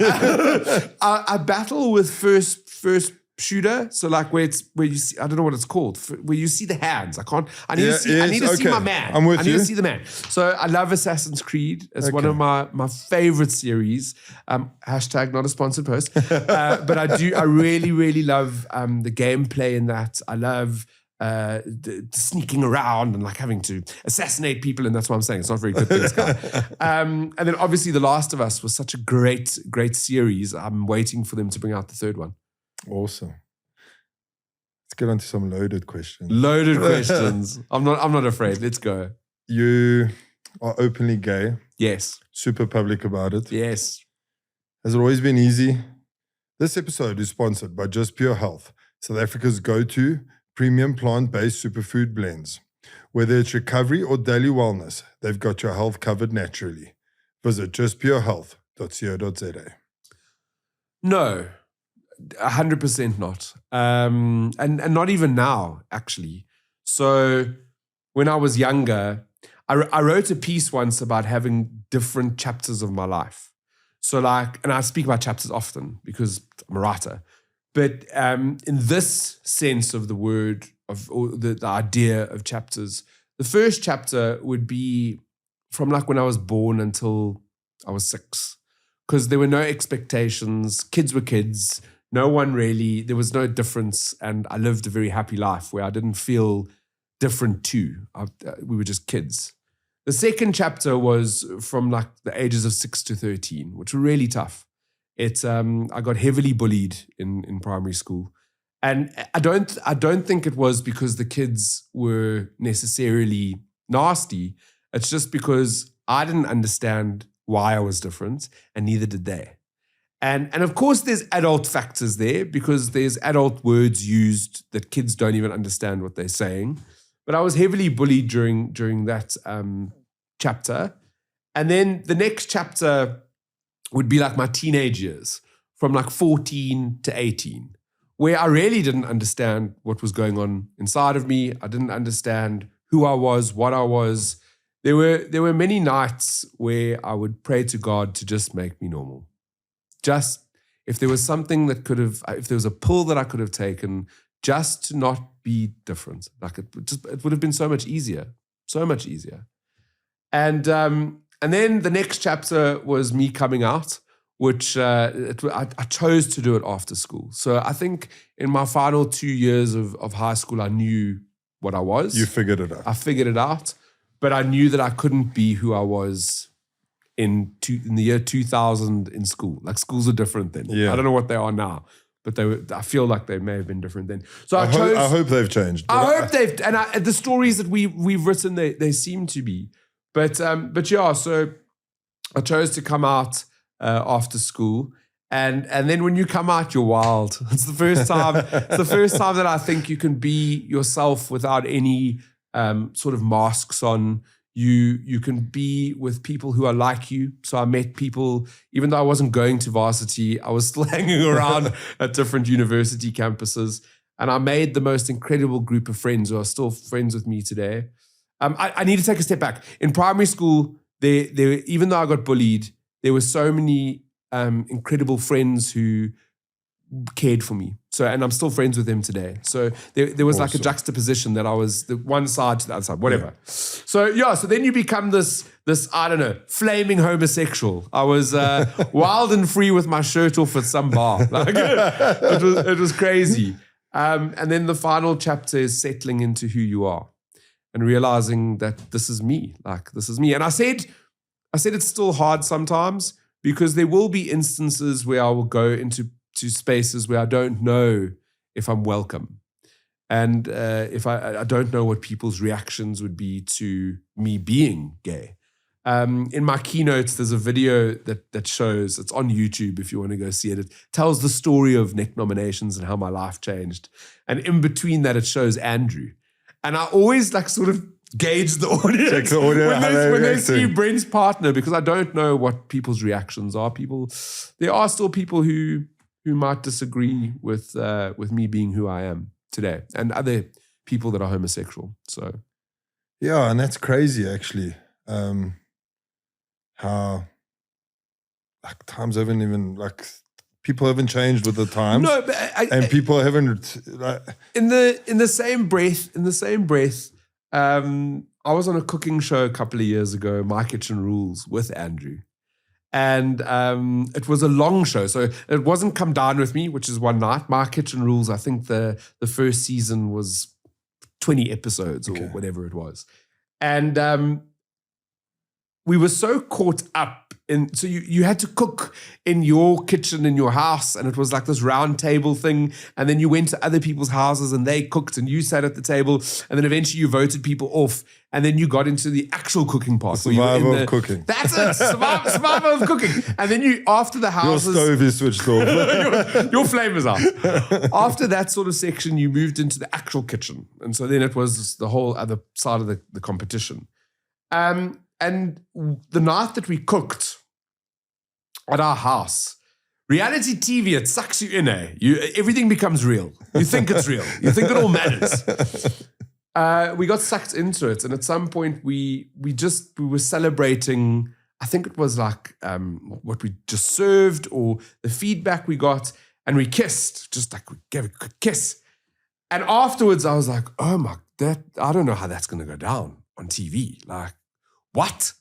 [SPEAKER 2] I battle with first shooter. So like where you see, I don't know what it's called, where you see the hands. I need to see my man.
[SPEAKER 1] I'm with
[SPEAKER 2] I need to see the man. So I love Assassin's Creed. It's one of my favorite series. Hashtag not a sponsored post. But I really, really love the gameplay in that. I love the sneaking around and like having to assassinate people, and that's what I'm saying. It's not very good things, guy. And then obviously The Last of Us was such a great, great series. I'm waiting for them to bring out the third one.
[SPEAKER 1] Awesome. Let's get on to some loaded questions.
[SPEAKER 2] Loaded questions. I'm not afraid. Let's go.
[SPEAKER 1] You are openly gay.
[SPEAKER 2] Yes.
[SPEAKER 1] Super public about it.
[SPEAKER 2] Yes.
[SPEAKER 1] Has it always been easy? This episode is sponsored by Just Pure Health, South Africa's go-to premium plant-based superfood blends. Whether it's recovery or daily wellness, they've got your health covered naturally. Visit justpurehealth.co.za.
[SPEAKER 2] No. 100% not. And not even now, actually. So when I was younger, I wrote a piece once about having different chapters of my life. So and I speak about chapters often because I'm a writer. But in this sense of the word, or the idea of chapters, the first chapter would be from like when I was born until I was 6. Because there were no expectations. Kids were kids. No one really, there was no difference. And I lived a very happy life where I didn't feel different too. We were just kids. The second chapter was from like the ages of 6 to 13, which were really tough. I got heavily bullied in primary school. And I don't think it was because the kids were necessarily nasty. It's just because I didn't understand why I was different, and neither did they. And of course, there's adult factors there because there's adult words used that kids don't even understand what they're saying. But I was heavily bullied during that chapter. And then the next chapter would be like my teenage years, from like 14 to 18, where I really didn't understand what was going on inside of me. I didn't understand who I was, what I was. There were many nights where I would pray to God to just make me normal. Just if there was something that if there was a pill that I could have taken, just to not be different. Like it would have been so much easier. And then the next chapter was me coming out, which I chose to do it after school. So I think in my final 2 years of high school, I knew what I was.
[SPEAKER 1] You figured it out.
[SPEAKER 2] I figured it out, but I knew that I couldn't be who I was in the year 2000 in school. Like schools are different then.
[SPEAKER 1] Yeah.
[SPEAKER 2] I don't know what they are now, but I feel like they may have been different then. So
[SPEAKER 1] I hope they've changed.
[SPEAKER 2] I hope they've, and the stories that we've written, they seem to be. But yeah, so I chose to come out after school, and then when you come out, you're wild. It's the first time. It's the first time that I think you can be yourself without any sort of masks on. You can be with people who are like you. So I met people, even though I wasn't going to varsity, I was still hanging around at different university campuses, and I made the most incredible group of friends who are still friends with me today. I need to take a step back. In primary school, even though I got bullied, there were so many incredible friends who cared for me. So, and I'm still friends with them today. So there was like a juxtaposition that I was the one side to the other side, whatever. Yeah. So then you become this, I don't know, flaming homosexual. I was wild and free with my shirt off at some bar. Like, it was crazy. And then the final chapter is settling into who you are and realizing that this is me. Like, this is me. And I said it's still hard sometimes because there will be instances where I will go into spaces where I don't know if I'm welcome. And if I don't know what people's reactions would be to me being gay. In my keynotes, there's a video that shows, it's on YouTube if you want to go see it. It tells the story of Neck nominations and how my life changed. And in between that, it shows Andrew. And I always like sort of gauge the audience. Check the audience when they see Brent's partner, because I don't know what people's reactions are. There are still people who might disagree with me being who I am today, and other people that are homosexual. So,
[SPEAKER 1] yeah, and that's crazy actually. How like times haven't even like people haven't changed with the times.
[SPEAKER 2] No, but
[SPEAKER 1] and people haven't like
[SPEAKER 2] in the same breath. I was on a cooking show a couple of years ago, My Kitchen Rules, with Andrew. And it was a long show. So it wasn't Come Down With Me, which is one night. My Kitchen Rules, I think the first season was 20 episodes or whatever it was. And we were so caught up in, so you had to cook in your kitchen in your house, and it was like this round table thing. And then you went to other people's houses and they cooked and you sat at the table, and then eventually you voted people off. And then you got into the actual cooking part.
[SPEAKER 1] Survival of cooking.
[SPEAKER 2] That's it. Survival of cooking. And then you, after the houses.
[SPEAKER 1] Your stove is switched off.
[SPEAKER 2] your flame is out. After that sort of section, you moved into the actual kitchen. And so then it was the whole other side of the competition. And the night that we cooked at our house, reality TV, it sucks you in, eh? Everything becomes real. You think it's real. You think it all matters. We got sucked into it, and at some point we were celebrating. I think it was like what we just served or the feedback we got, and we kissed, just like we gave a quick kiss. And afterwards, I was like, "Oh my, I don't know how that's going to go down on TV. Like, what?"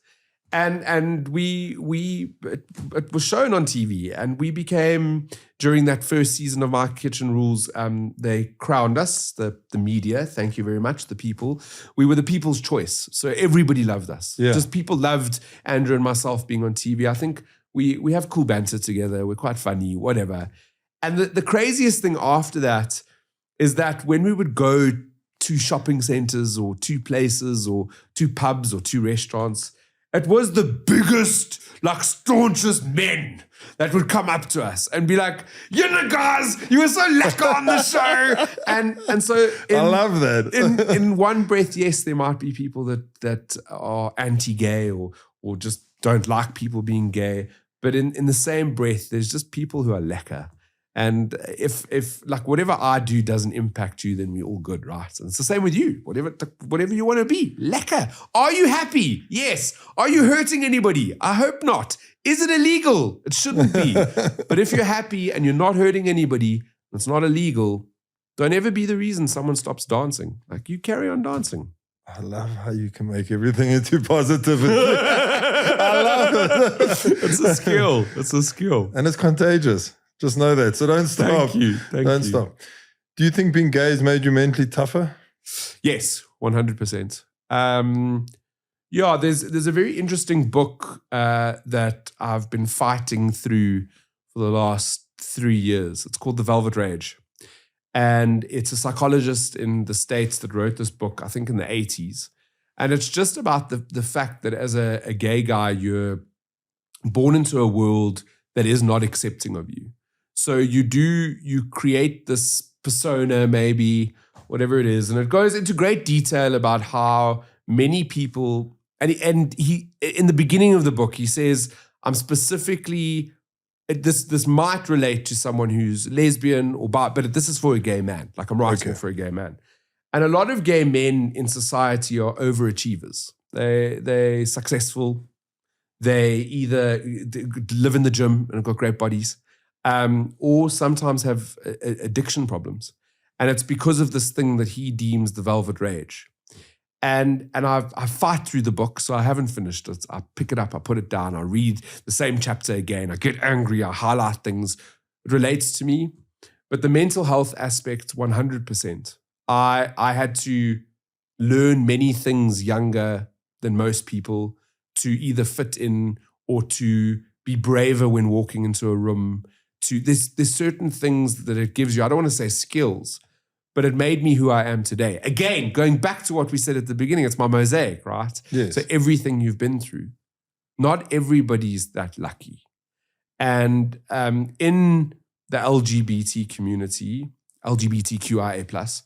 [SPEAKER 2] And it was shown on TV, and we became, during that first season of My Kitchen Rules, they crowned us, the media, thank you very much, the people. We were the people's choice. So everybody loved us.
[SPEAKER 1] Yeah.
[SPEAKER 2] Just people loved Andrew and myself being on TV. I think we have cool banter together. We're quite funny, whatever. And the craziest thing after that is that when we would go to shopping centers or to places or to pubs or to restaurants, it was the biggest, like staunchest men that would come up to us and be like, you know, guys, you were so lekker on the show. And so
[SPEAKER 1] I love that.
[SPEAKER 2] in one breath, yes, there might be people that are anti-gay or just don't like people being gay. But in the same breath, there's just people who are lekker. And if like whatever I do doesn't impact you, then we're all good, right? And it's the same with you. Whatever you want to be, lekker. Are you happy? Yes. Are you hurting anybody? I hope not. Is it illegal? It shouldn't be. But if you're happy and you're not hurting anybody, it's not illegal. Don't ever be the reason someone stops dancing. Like, you carry on dancing.
[SPEAKER 1] I love how you can make everything into positivity. I love it.
[SPEAKER 2] It's a skill. It's a skill.
[SPEAKER 1] And it's contagious. Just know that. So don't stop.
[SPEAKER 2] Thank you.
[SPEAKER 1] Don't stop. Do you think being gay has made you mentally tougher?
[SPEAKER 2] Yes, 100%. Yeah, there's a very interesting book that I've been fighting through for the last 3 years. It's called The Velvet Rage. And it's a psychologist in the States that wrote this book, I think in the 80s. And it's just about the fact that as a gay guy, you're born into a world that is not accepting of you. So you create this persona, maybe, whatever it is. And it goes into great detail about how many people, and he, in the beginning of the book, he says, I'm specifically, this might relate to someone who's lesbian or bi, but this is for a gay man. Like, I'm writing for a gay man. And a lot of gay men in society are overachievers. They're successful. They either live in the gym and have got great bodies, or sometimes have addiction problems. And it's because of this thing that he deems the velvet rage. And I fight through the book, so I haven't finished it. I pick it up, I put it down, I read the same chapter again, I get angry, I highlight things. It relates to me. But the mental health aspect, 100%. I had to learn many things younger than most people to either fit in or to be braver when walking into a room. There's certain things that it gives you. I don't want to say skills, but it made me who I am today. Again, going back to what we said at the beginning, it's my mosaic, right?
[SPEAKER 1] Yes.
[SPEAKER 2] So everything you've been through, not everybody's that lucky. And in the LGBT community, LGBTQIA+,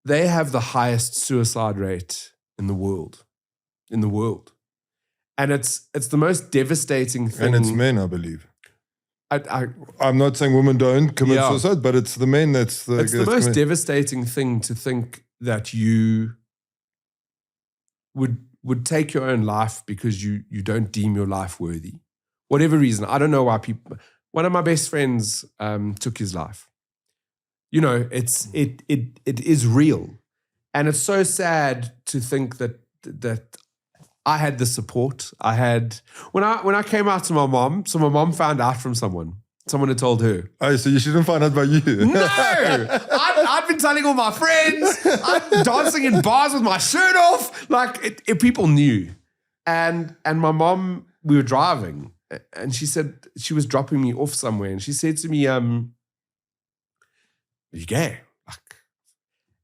[SPEAKER 2] they have the highest suicide rate in the world. And it's the most devastating thing.
[SPEAKER 1] And it's men, I believe.
[SPEAKER 2] I'm
[SPEAKER 1] not saying women don't commit suicide, but it's the men that's the...
[SPEAKER 2] It's the most devastating thing to think that you would take your own life because you don't deem your life worthy. Whatever reason. I don't know why people... One of my best friends took his life. You know, it is real. And it's so sad to think that I had the support. I had when I came out to my mom, so my mom found out from someone. Someone had told her.
[SPEAKER 1] Oh, so you shouldn't find out by you.
[SPEAKER 2] No! I'd been telling all my friends. I'm dancing in bars with my shirt off. Like, people knew. And my mom, we were driving, and she said she was dropping me off somewhere, and she said to me, are you gay? Like,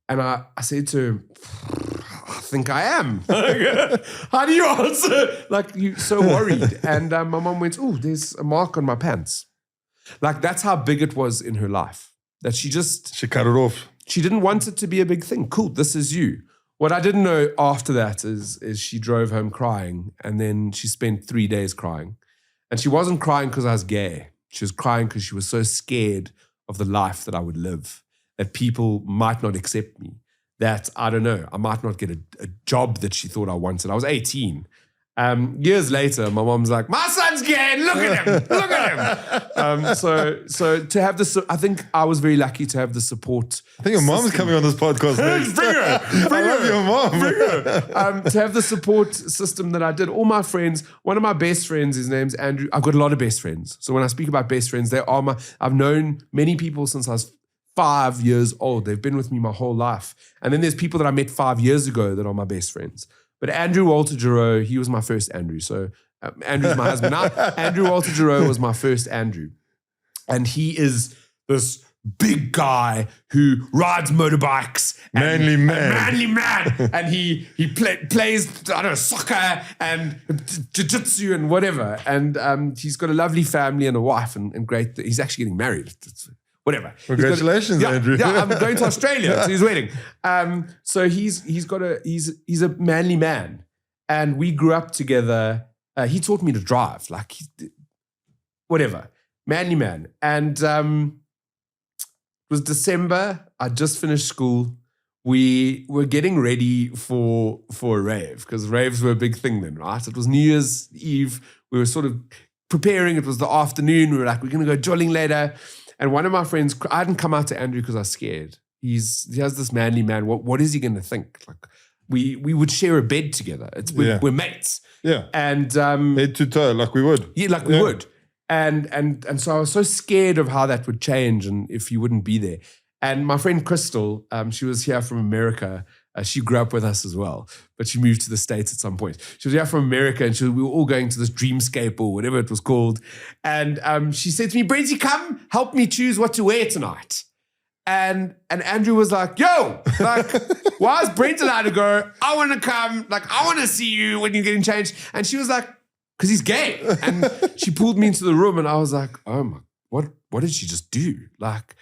[SPEAKER 2] and I said to her, I think I am. How do you answer? Like, you so worried. And my mom went, oh, there's a mark on my pants. Like, that's how big it was in her life. That she
[SPEAKER 1] cut it off.
[SPEAKER 2] She didn't want it to be a big thing. Cool, this is you. What I didn't know after that is she drove home crying, and then she spent 3 days crying. And she wasn't crying because I was gay. She was crying because she was so scared of the life that I would live, that people might not accept me, that, I don't know, I might not get a job that she thought I wanted. I was 18. Years later, my mom's like, my son one's gay. Look at him. Look at him. So to have this, I think I was very lucky to have the support.
[SPEAKER 1] I think your mom's coming on this podcast next.
[SPEAKER 2] Bring her.
[SPEAKER 1] I love your mom.
[SPEAKER 2] Bring her. To have the support system that I did, all my friends, one of my best friends, his name's Andrew. I've got a lot of best friends. So when I speak about best friends, I've known many people since I was 5 years old. They've been with me my whole life. And then there's people that I met 5 years ago that are my best friends. But Andrew Walter Giroux, he was my first Andrew. So Andrew's my husband now. Andrew Walter Giroux was my first Andrew. And he is this big guy who rides motorbikes.
[SPEAKER 1] Manly man.
[SPEAKER 2] Manly man. And he plays, I don't know, soccer and jiu-jitsu and whatever. And he's got a lovely family and a wife and great. He's actually getting married. Whatever.
[SPEAKER 1] Congratulations, Andrew.
[SPEAKER 2] Yeah, I'm going to Australia to his wedding. So he's a manly man. And we grew up together. He taught me to drive. Whatever. Manly man. And it was December. I just finished school. We were getting ready for a rave because raves were a big thing then, right? It was New Year's Eve. We were sort of preparing. It was the afternoon. We were like, we're going to go jolling later. And one of my friends, I hadn't come out to Andrew because I was scared. He has this manly man. What is he going to think? Like we would share a bed together. We're mates.
[SPEAKER 1] Yeah.
[SPEAKER 2] And
[SPEAKER 1] head to toe, like we would.
[SPEAKER 2] Yeah, like we would. And so I was so scared of how that would change and if you wouldn't be there. And my friend Crystal, she was here from America. She grew up with us as well, but she moved to the States at some point. She was here from America and we were all going to this dreamscape or whatever it was called. And she said to me, Brenty, come help me choose what to wear tonight. And Andrew was like, yo, like, why is Brent allowed to go? I want to come. Like, I want to see you when you're getting changed. And she was like, because he's gay. And she pulled me into the room and I was like, oh my, what did she just do? Like,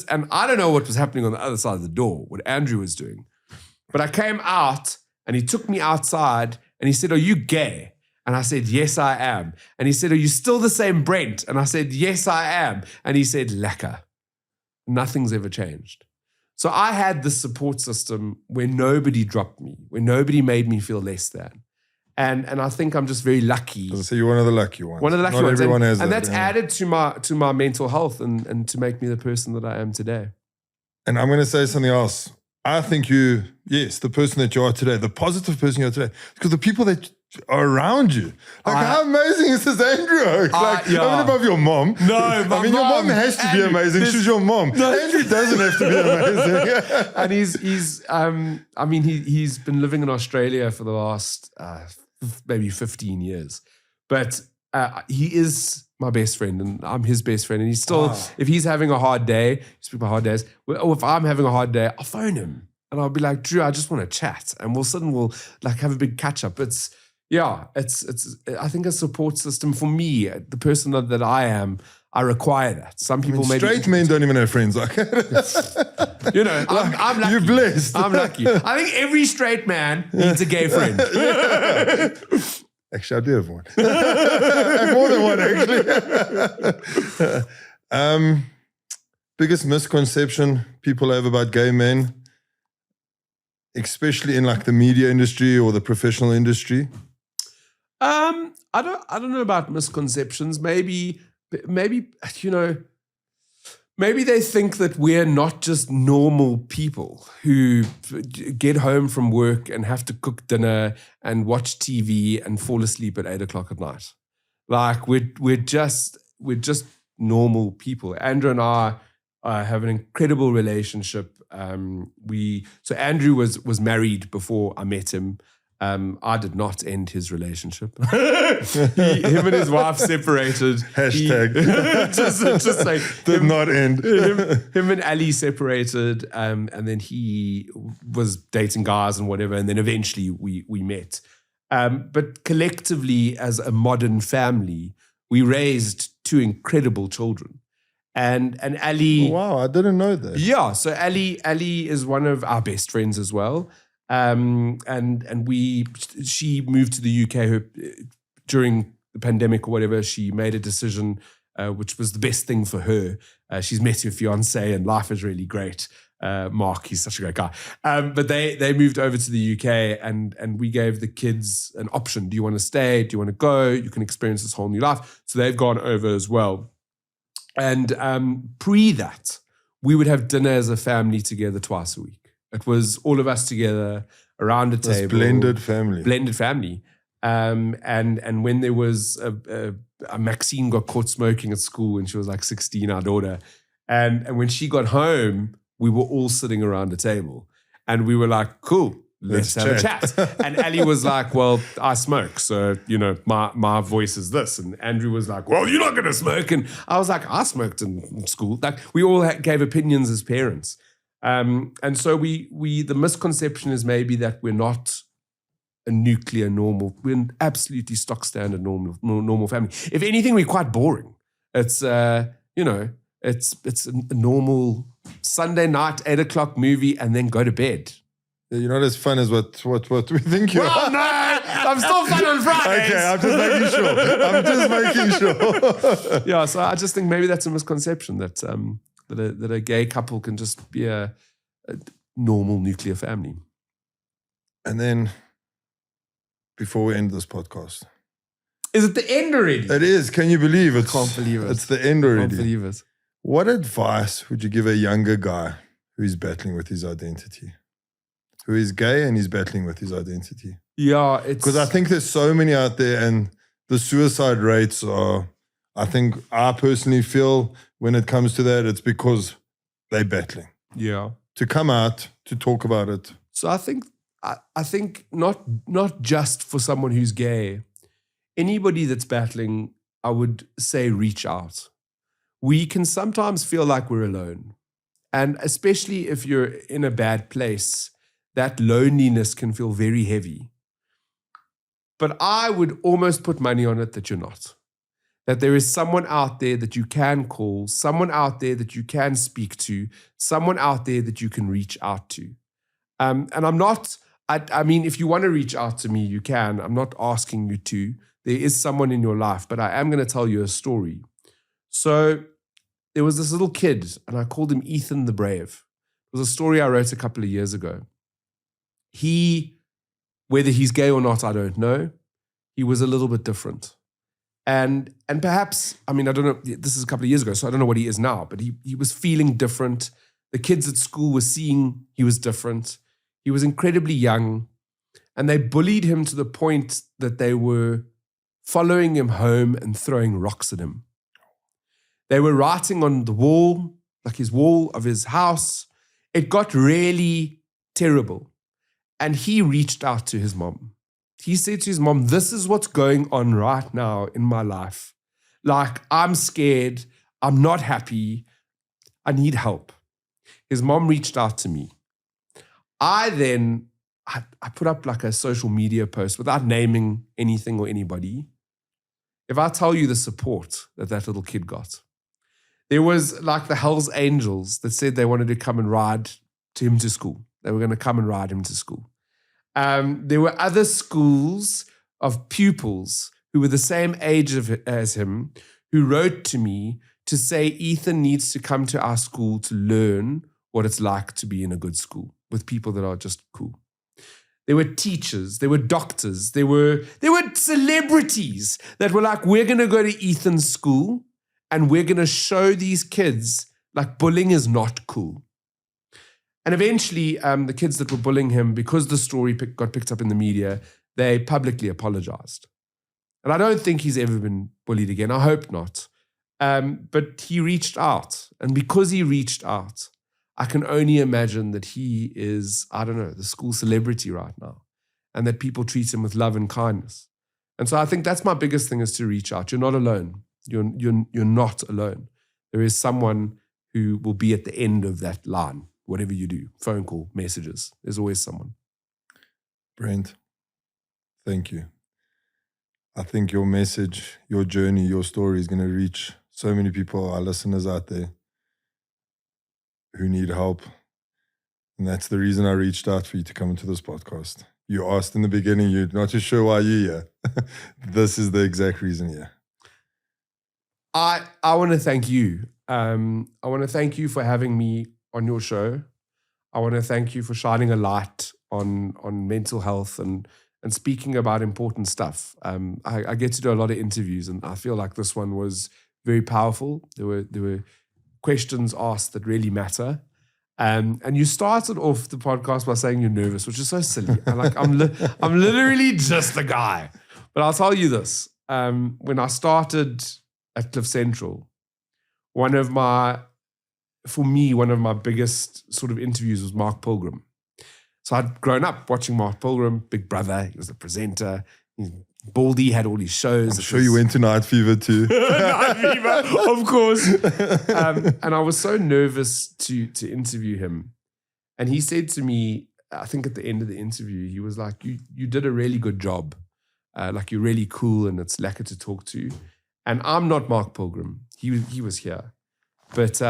[SPEAKER 2] and I don't know what was happening on the other side of the door, what Andrew was doing. But I came out and he took me outside and he said, are you gay? And I said, yes, I am. And he said, are you still the same Brent? And I said, yes, I am. And he said, lekker. Nothing's ever changed. So I had this support system where nobody dropped me, where nobody made me feel less than. And I think I'm just very lucky.
[SPEAKER 1] So you're one of the lucky ones.
[SPEAKER 2] One of the lucky
[SPEAKER 1] Not
[SPEAKER 2] ones.
[SPEAKER 1] Everyone has
[SPEAKER 2] and
[SPEAKER 1] that,
[SPEAKER 2] that's added to my mental health and to make me the person that I am today.
[SPEAKER 1] And I'm going to say something else. I think the person that you are today, the positive person you are today, because the people that are around you. Like, how amazing is this Andrew? Like, even above your mom.
[SPEAKER 2] No,
[SPEAKER 1] I mean, your mom has to be amazing. She's your mom. No. Andrew doesn't have to be amazing.
[SPEAKER 2] And he's been living in Australia for the last maybe 15 years. But he is my best friend and I'm his best friend. And he's still, if he's having a hard day, you speak about hard days, or if I'm having a hard day, I'll phone him. And I'll be like, Drew, I just want to chat. And we'll like have a big catch up. It's I think a support system for me, the person that I am, I require that. Some people maybe
[SPEAKER 1] straight men don't even have friends like that.
[SPEAKER 2] You know, I'm lucky.
[SPEAKER 1] You're blessed.
[SPEAKER 2] I'm lucky. I think every straight man needs a gay friend.
[SPEAKER 1] Actually, I do have one. More than one, actually. Biggest misconception people have about gay men, especially in like the media industry or the professional industry?
[SPEAKER 2] I don't know about misconceptions. Maybe you know, maybe they think that we're not just normal people who get home from work and have to cook dinner and watch TV and fall asleep at 8 o'clock at night. Like we're just normal people. Andrew and I have an incredible relationship. So Andrew was married before I met him. I did not end his relationship. Him and his wife separated.
[SPEAKER 1] Hashtag.
[SPEAKER 2] Just like
[SPEAKER 1] did not end.
[SPEAKER 2] Him and Ali separated, and then he was dating guys and whatever, and then eventually we met. But collectively, as a modern family, we raised 2 incredible children. And Ali.
[SPEAKER 1] Wow, I didn't know that.
[SPEAKER 2] Yeah, so Ali is one of our best friends as well. She moved to the UK during the pandemic or whatever. She made a decision, which was the best thing for her. She's met her fiance and life is really great. Mark, he's such a great guy. But they moved over to the UK and we gave the kids an option. Do you want to stay? Do you want to go? You can experience this whole new life. So they've gone over as well. And pre that, we would have dinner as a family together twice a week. It was all of us together around a table.
[SPEAKER 1] Blended family.
[SPEAKER 2] Blended family. And when there was a Maxine got caught smoking at school when she was like 16, our daughter. And when she got home, we were all sitting around a table. And we were like, cool, let's have a chat. And Ali was like, well, I smoke. So, my voice is this. And Andrew was like, well, you're not going to smoke. And I was like, I smoked in school. Like we all gave opinions as parents. And so the misconception is maybe that we're not a nuclear normal. We're an absolutely stock standard normal family. If anything, we're quite boring. It's, it's a normal Sunday night, 8:00 movie and then go to bed.
[SPEAKER 1] You're not as fun as what we think you are.
[SPEAKER 2] No, I'm still fun on Fridays.
[SPEAKER 1] Okay, I'm just making sure.
[SPEAKER 2] Yeah, so I just think maybe that's a misconception that a gay couple can just be a normal nuclear family.
[SPEAKER 1] And then, before we end this podcast.
[SPEAKER 2] Is it the end already?
[SPEAKER 1] It is. Can you believe it?
[SPEAKER 2] I can't believe it.
[SPEAKER 1] It's the end already.
[SPEAKER 2] I can't believe it.
[SPEAKER 1] What advice would you give a younger guy who's battling with his identity? Who is gay and he's battling with his identity?
[SPEAKER 2] Yeah,
[SPEAKER 1] because I think there's so many out there, and the suicide rates are, I personally feel when it comes to that, it's because they're battling.
[SPEAKER 2] Yeah.
[SPEAKER 1] To come out, to talk about it.
[SPEAKER 2] So I think not just for someone who's gay, anybody that's battling, I would say reach out. We can sometimes feel like we're alone. And especially if you're in a bad place, that loneliness can feel very heavy. But I would almost put money on it that you're not. That there is someone out there that you can call, someone out there that you can speak to, someone out there that you can reach out to. And I'm not, I mean, if you want to reach out to me, you can. I'm not asking you to. There is someone in your life, but I am going to tell you a story. So there was this little kid, and I called him Ethan the Brave. It was a story I wrote a couple of years ago. Whether he's gay or not, I don't know. He was a little bit different. And perhaps, I mean, I don't know, this is a couple of years ago, so I don't know what he is now, but he was feeling different. The kids at school were seeing he was different. He was incredibly young, and they bullied him to the point that they were following him home and throwing rocks at him. They were writing on the wall, like his wall of his house. It got really terrible. And he reached out to his mom. He said to his mom, this is what's going on right now in my life. Like, I'm scared. I'm not happy. I need help. His mom reached out to me. I put up like a social media post without naming anything or anybody. If I tell you the support that little kid got, there was like the Hells Angels that said they wanted to come and ride to him to school. They were going to come and ride him to school. There were other schools of pupils who were the same age as him who wrote to me to say Ethan needs to come to our school to learn what it's like to be in a good school with people that are just cool. There were teachers, there were doctors, there were celebrities that were like, we're going to go to Ethan's school and we're going to show these kids like bullying is not cool. And eventually, the kids that were bullying him, because the story got picked up in the media, they publicly apologized. And I don't think he's ever been bullied again. I hope not. But he reached out. And because he reached out, I can only imagine that he is, I don't know, the school celebrity right now. And that people treat him with love and kindness. And so I think that's my biggest thing, is to reach out. You're not alone. You're not alone. There is someone who will be at the end of that line. Whatever you do, phone call, messages, there's always someone.
[SPEAKER 1] Brent, thank you. I think your message, your journey, your story is going to reach so many people, our listeners out there who need help. And that's the reason I reached out for you to come into this podcast. You asked in the beginning, you're not too sure why you're here. This is the exact reason here.
[SPEAKER 2] I want to thank you. I want to thank you for having me on your show. I want to thank you for shining a light on mental health and speaking about important stuff. I get to do a lot of interviews, and I feel like this one was very powerful. There were questions asked that really matter. And you started off the podcast by saying you're nervous, which is so silly. I'm literally just a guy. But I'll tell you this. When I started at Cliff Central, one of my biggest sort of interviews was Mark Pilgrim. So I'd grown up watching Mark Pilgrim, Big Brother. He was the presenter. Baldy had all these shows.
[SPEAKER 1] I'm sure you went to Night Fever too.
[SPEAKER 2] Night Fever, of course. And I was so nervous to interview him. And he said to me, I think at the end of the interview, he was like, you did a really good job. Like, you're really cool and it's lekker to talk to. And I'm not Mark Pilgrim. He was here. But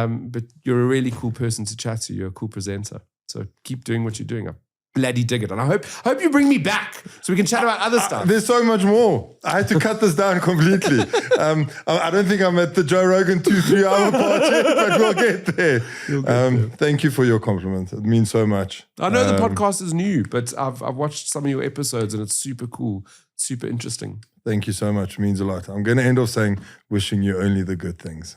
[SPEAKER 2] you're a really cool person to chat to. You're a cool presenter. So keep doing what you're doing. I bloody dig it. And I hope you bring me back so we can chat about other stuff.
[SPEAKER 1] There's so much more. I had to cut this down completely. I don't think I'm at the Joe Rogan 2-3 hour part yet, but we'll get there. Thank you for your compliment. It means so much.
[SPEAKER 2] I know the podcast is new, but I've watched some of your episodes and it's super cool, super interesting.
[SPEAKER 1] Thank you so much. It means a lot. I'm going to end off saying, wishing you only the good things.